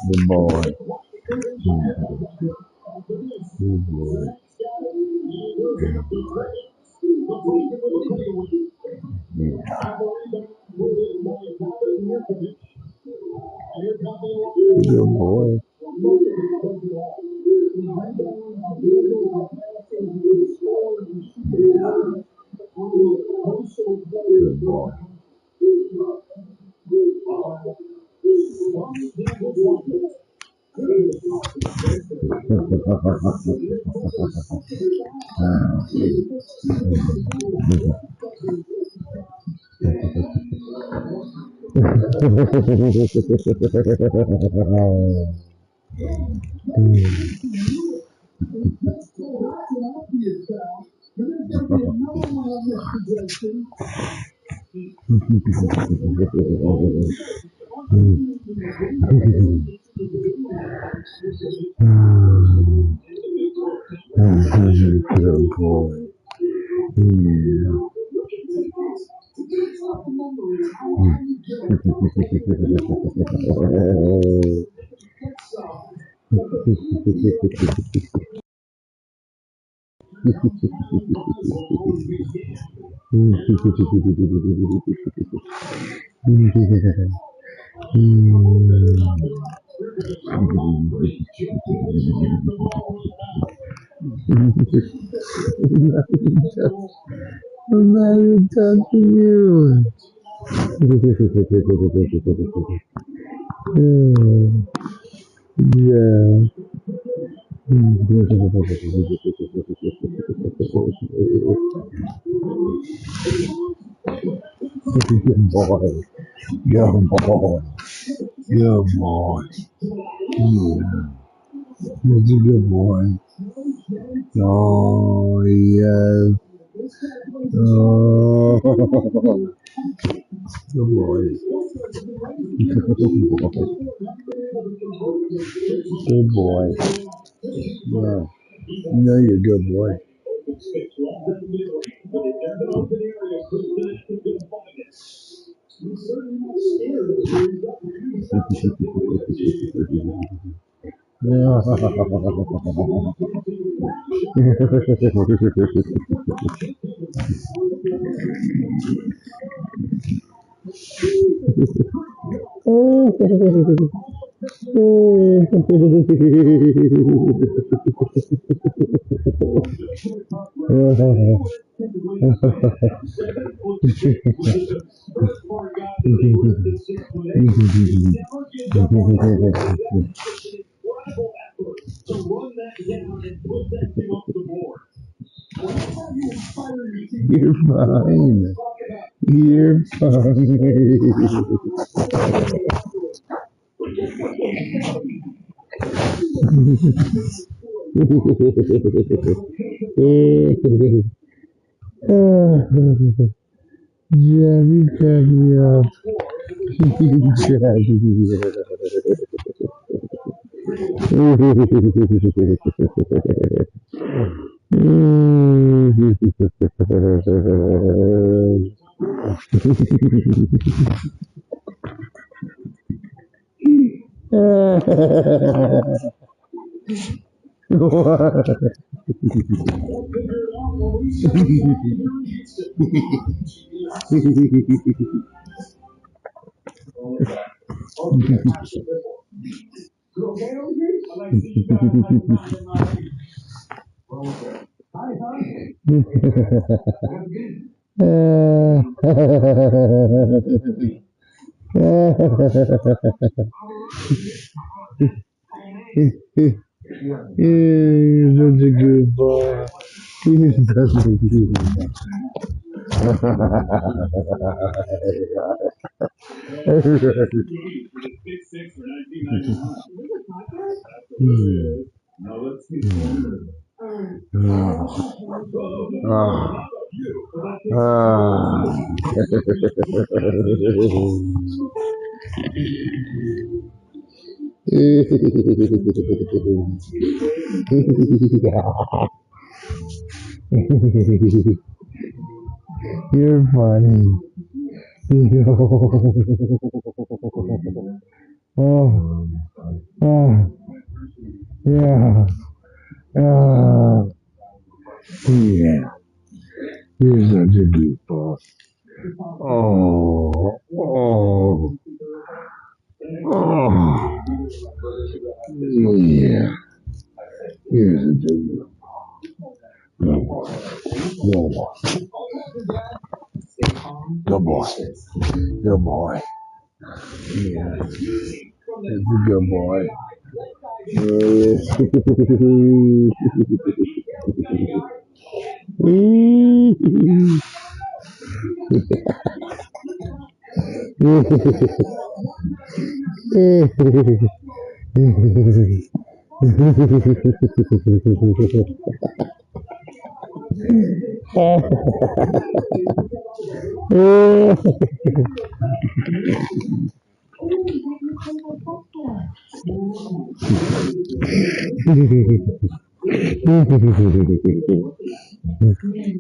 Good boy. Good boy. Good boy. Good boy. I'm not even touching you. Yeah. Good boy. Good boy. Good boy. Yeah. He's a good boy. Oh, yes. Oh, good boy. Good boy. Yeah. You know you're a good boy. You're fine. You're fine. Yeah, you crack me up. You crack me You're such a good boy. You're such a good boy. You're funny. Oh, yeah. Yeah. You're such a goofball. Oh, oh, oh. Yeah. You're such a good boy. Good boy. Good boy. Good boy. Yeah. That's a good boy.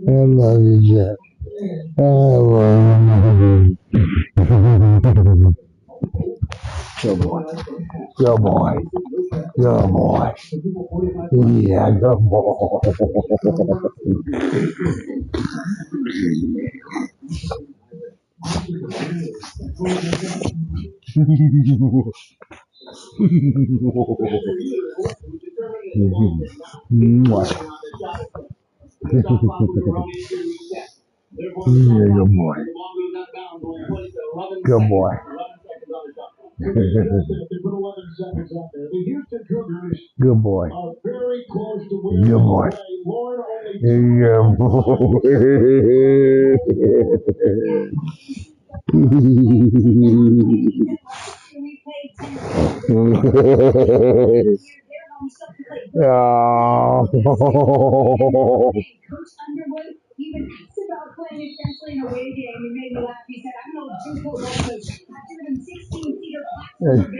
I love you, Jack. I love you. Good boy. Good boy. Good boy. Yeah, good boy. Mwah. Yeah, good boy. Good boy. Good boy. Good boy.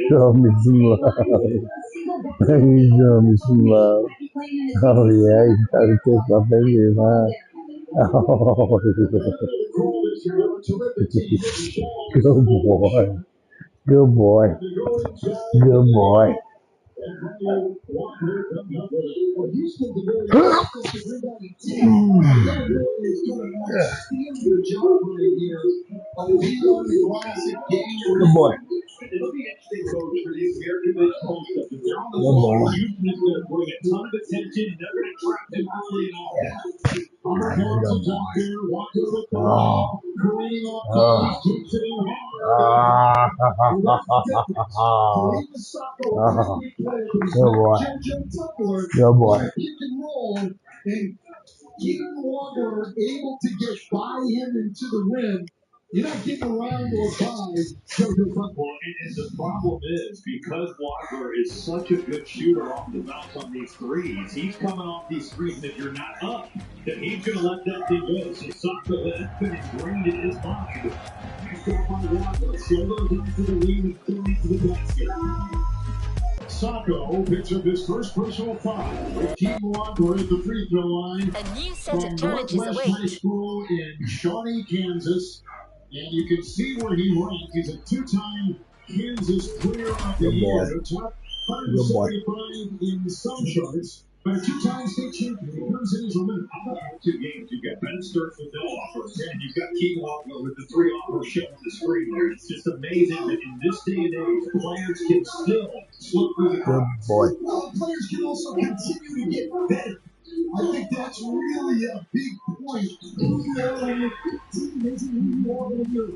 Show me some love. Show me some love. Oh yeah, you gotta kiss my baby, man. Oh, good boy. Good boy. Good boy. Good boy. Good boy. Even Walker able to get by him into the rim. You're not getting around those guys. Well, and the problem is, because Walker is such a good shooter off the bounce on these threes, he's coming off these threes, and if you're not up, then he's going to let that thing go. So Saka, that's been ingrained in his mind. Nice job by Walker. Shoulders into the lead and going into the basket. Sacco picks up his first personal foul with Team Walker at the free throw line. A new set of From challenges Northwest High await. School in Shawnee, Kansas. And you can see where he ranked. He's a two-time Kansas Player of the Year. Top 175 in some charts. But a two-time state champion. He comes in as a winner. How about 2 games? You've got Ben Sturck with no offers, and you've got Keith Walker with the 3 offers shown on the screen there. It's just amazing that in this day and age, players can still slip through the cracks. Boy. Players can also continue to get better. I think that's really a big point. Who you are when you're 15 isn't who you are when you're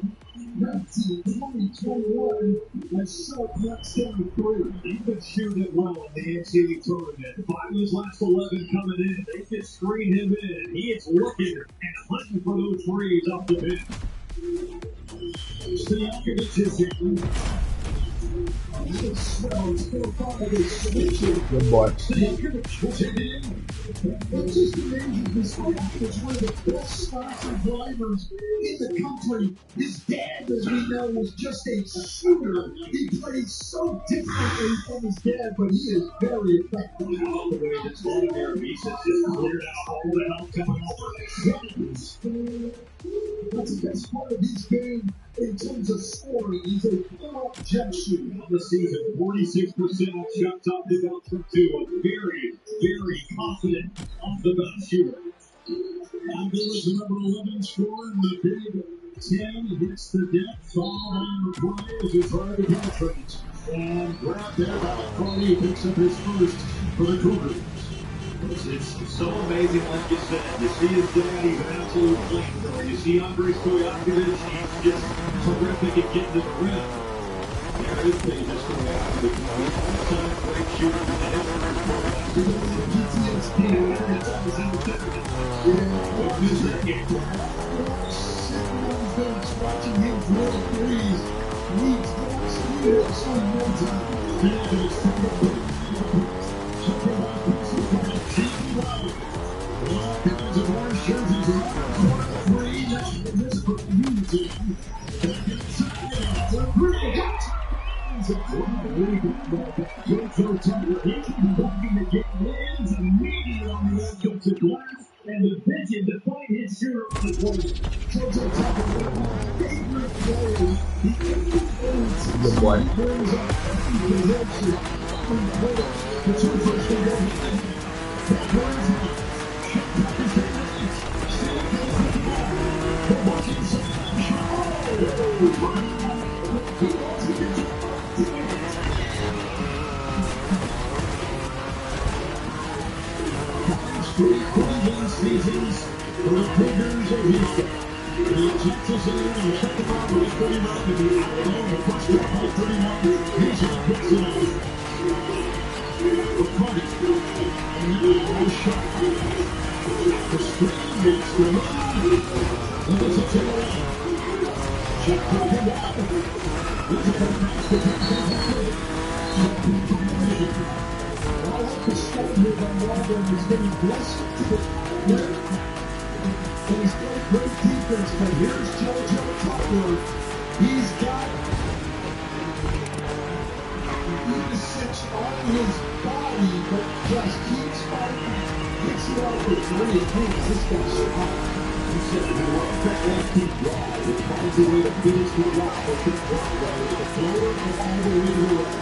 19, 20, 21. Let's show next 73. He could shoot it well in the NCAA tournament. 5 of his last 11 coming in. They can screen him in. He is looking and hunting for those threes off the bench. Stojakovic is in. Good boy. It just amazes me so much. He's one of the best sponsored drivers in the country. His dad, as we know, was just a shooter. He played so differently from his dad, but he is very effective. I love the way this Vladimir Visa just cleared out all the help coming over. That's the best part of his game in terms of scoring. He's a full jump shooter on the season. 46% on shot top to bounce from two. A very, very confident off the bounce shooter. And there was the number 11 score in the big 10 hits the deck. Foul on the play as he tried to penetrate. And grabbed there by McCarty, picks up his first for the Cougars. It's so amazing, like you said. You see his dad, he's an absolute flamethrower. You see Andrei Stojakovic, he's just terrific at getting to the rim. There is Davis Stojakovic, all-time great shooter in the history of PTSD. It's always in the third. What is that game? Sitting on his bench, watching him drill threes. Leads blocks, leads on one time. Davis from the big checking out pieces from the team level. All kinds of orange jerseys around the corner three. Now this for the unity. Back inside. The three. Joe Tucker, he can be walking the game in. Immediate on the offensive glass. And the vision to find his shooter on the play. Joe Tucker, one of my favorite players. He Good boy. brings up every possession. The two first to go behind him. That brings him. Shot clock is 10 minutes. Still goes with the ball. The watch inside. He wants to get it. Three Cleveland seasons for the Cougars of Houston. The Texas A&M on the second round was pretty much the alone. The first round was pretty much Houston picks it up. The party. And now a shot. The screen makes the run. And it's a takeaway. Shot clock and down. It's a pass to I like the stuff here by Marvin. He's getting blessed to the net. And he's playing great defense. But here's JoJo Tucker. He's got E6 on his body, but just keeps fighting. Gets it out for three. This guy's so hot. He said he loves that left-hand drive. It finds a way to finish the rock. But the Broadway with a floater and all the way to the right.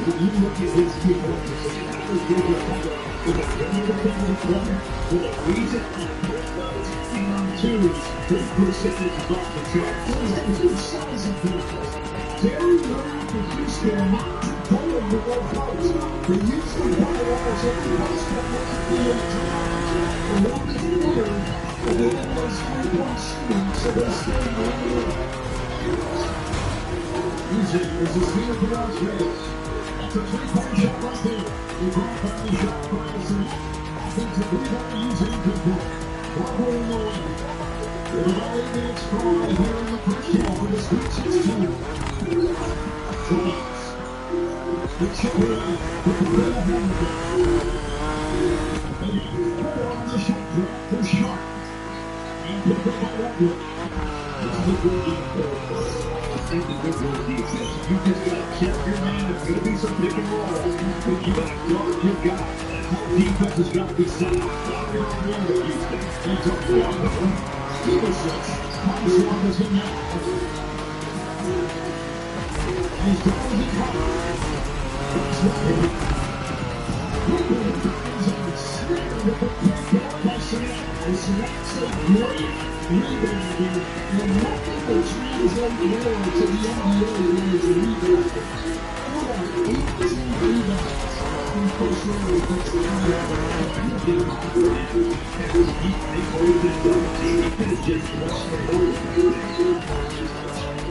When you look at his key points, how does JoJo Tucker with a very independent player, with a reason and taking on twos, his percentage is off the chart. He's got good size and defense. Very rare for Houston to go in the low post. They usually buy almost every post that wants to be a drive. And one is there, and then it was 3-point shooting, so they stay right there. Music is the speed of the Las Vegas. That's a three-point shot right there. The grand finally shot fires and offensive rebound using good play. Bravo in the win. With about 8 minutes gone here in the first half of the Sweet 16. Twice. The chipper with the red Hamilton. And four on the shot clock for Sharp. And picked up by Redwood. This is a good game for us. Individual defense. You just gotta check your man. It's gonna be some pick and roll. But you gotta guard your guy. That whole defense has got to be set up. Fire on the end of Houston. It's a 4-1. Stevenson comes on as him now. And he's down to the cover. That's right. Snared with the breakdown by Snack. And Snack's a great rebounder. And nothing will translate more to the NBA than his rebound. 18 rebounds in first round against the NBA. They both did double team. He could have just lost the ball.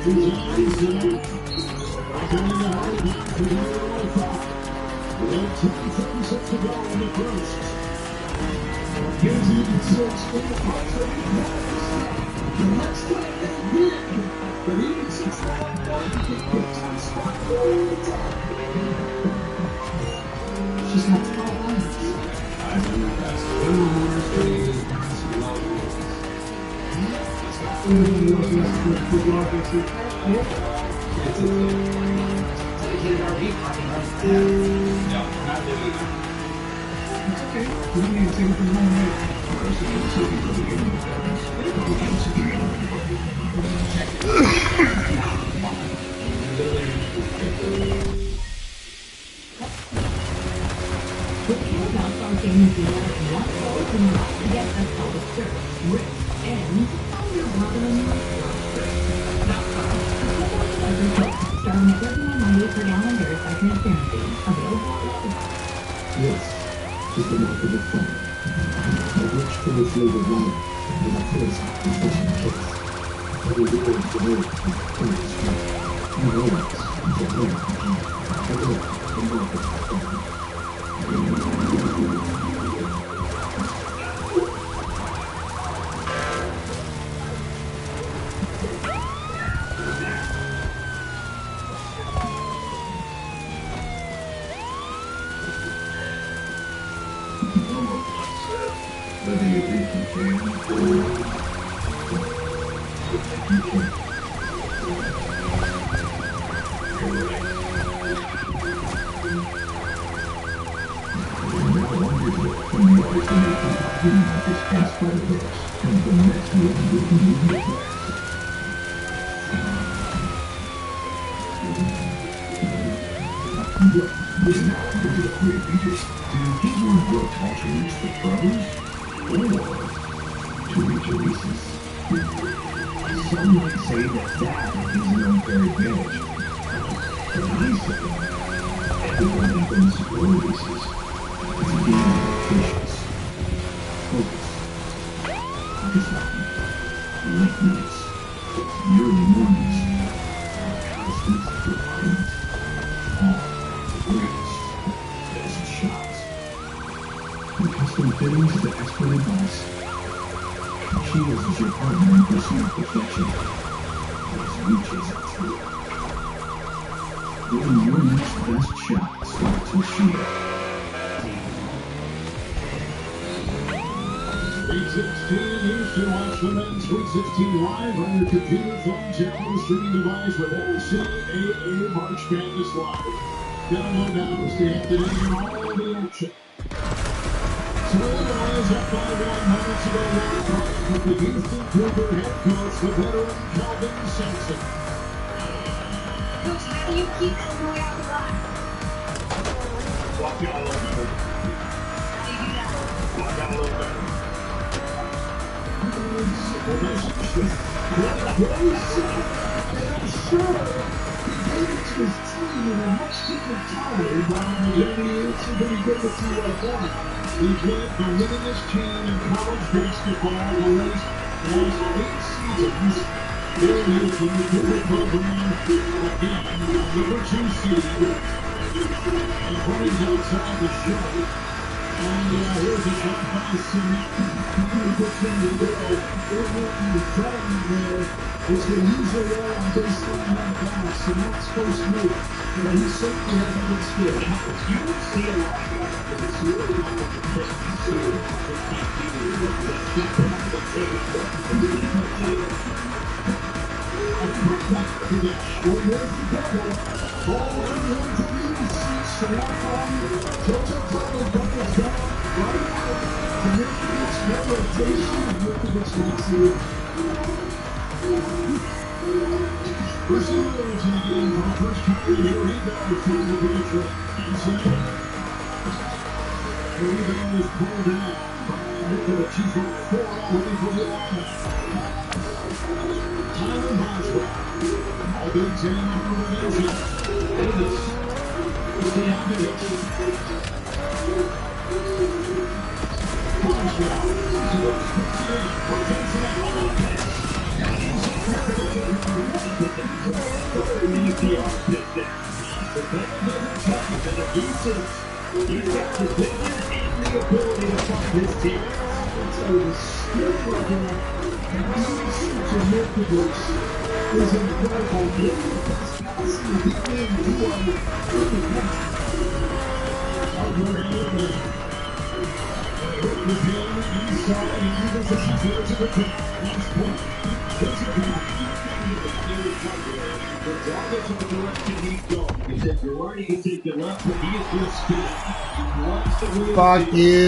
He's always there. Going to hard back to the other 5. 10 seconds to go in the first. Here's even six. The next play they did. But even since that one, the top spot all the time. She's got 12 runs. I believe that's the homeowners trading his parents for love. Dedicated RV parking lot. No, not doing that. It's okay. We don't need to take it from home yet. With Canada's Arcane Deal, one goal to not forget the public service, risk, and all your brother and your Not far. Starting at $39.98 per gallon, verified transparency. Available below. This is the mark of a fun. A rich illustrated life with a philosophical case. Every word is the word of the street. You know it. The word. The mark of fun. Whether you think you can or you can't. Some might say that that is an unfair advantage. But I say, everyone happens for releases. It's a game of patience. Focus. Focus on late nights, early mornings, constant refinement, all greatest, best shots. From custom fittings to expert advice, Shears is your partner in pursuit of perfection. As we chase it through. Getting your next best shot starts with Shears. 316, you should watch the men's 316 live on your computer, phone, tablet, streaming device with NCAA March Madness Live. Download now to stay up to date on all the action. So Illinois up by 1 minutes ago last night with the Houston Cougar head coach, the veteran Calvin Sampson. Coach, how do you keep Illinois out of the box? Walk down a little better. How do you do that? Walk down a little better. Sure. He gave it to his team in a much different time. Down the years, he's going to give it to you like that. He's led the winningest team in college basketball the last 8 seasons. There he is in the Cougar program. Again, number 2 seed. And Brian's outside the show. And here's a shot by Simmons. He puts in the middle. Everyone is driving there. It's the usual role on baseline on bounce, and that's supposed to move. But he certainly has a good skill. You would see a lot of that, but it's really not what the Christmas series the skill level usage and multiples is incredible. Look at this passing he made to with him inside, and Eagles as he goes to the top. Last point. Regardless of the direction he's going, he said you're right, he can take the left, but he is going to spin. He wants to win. Fuck you.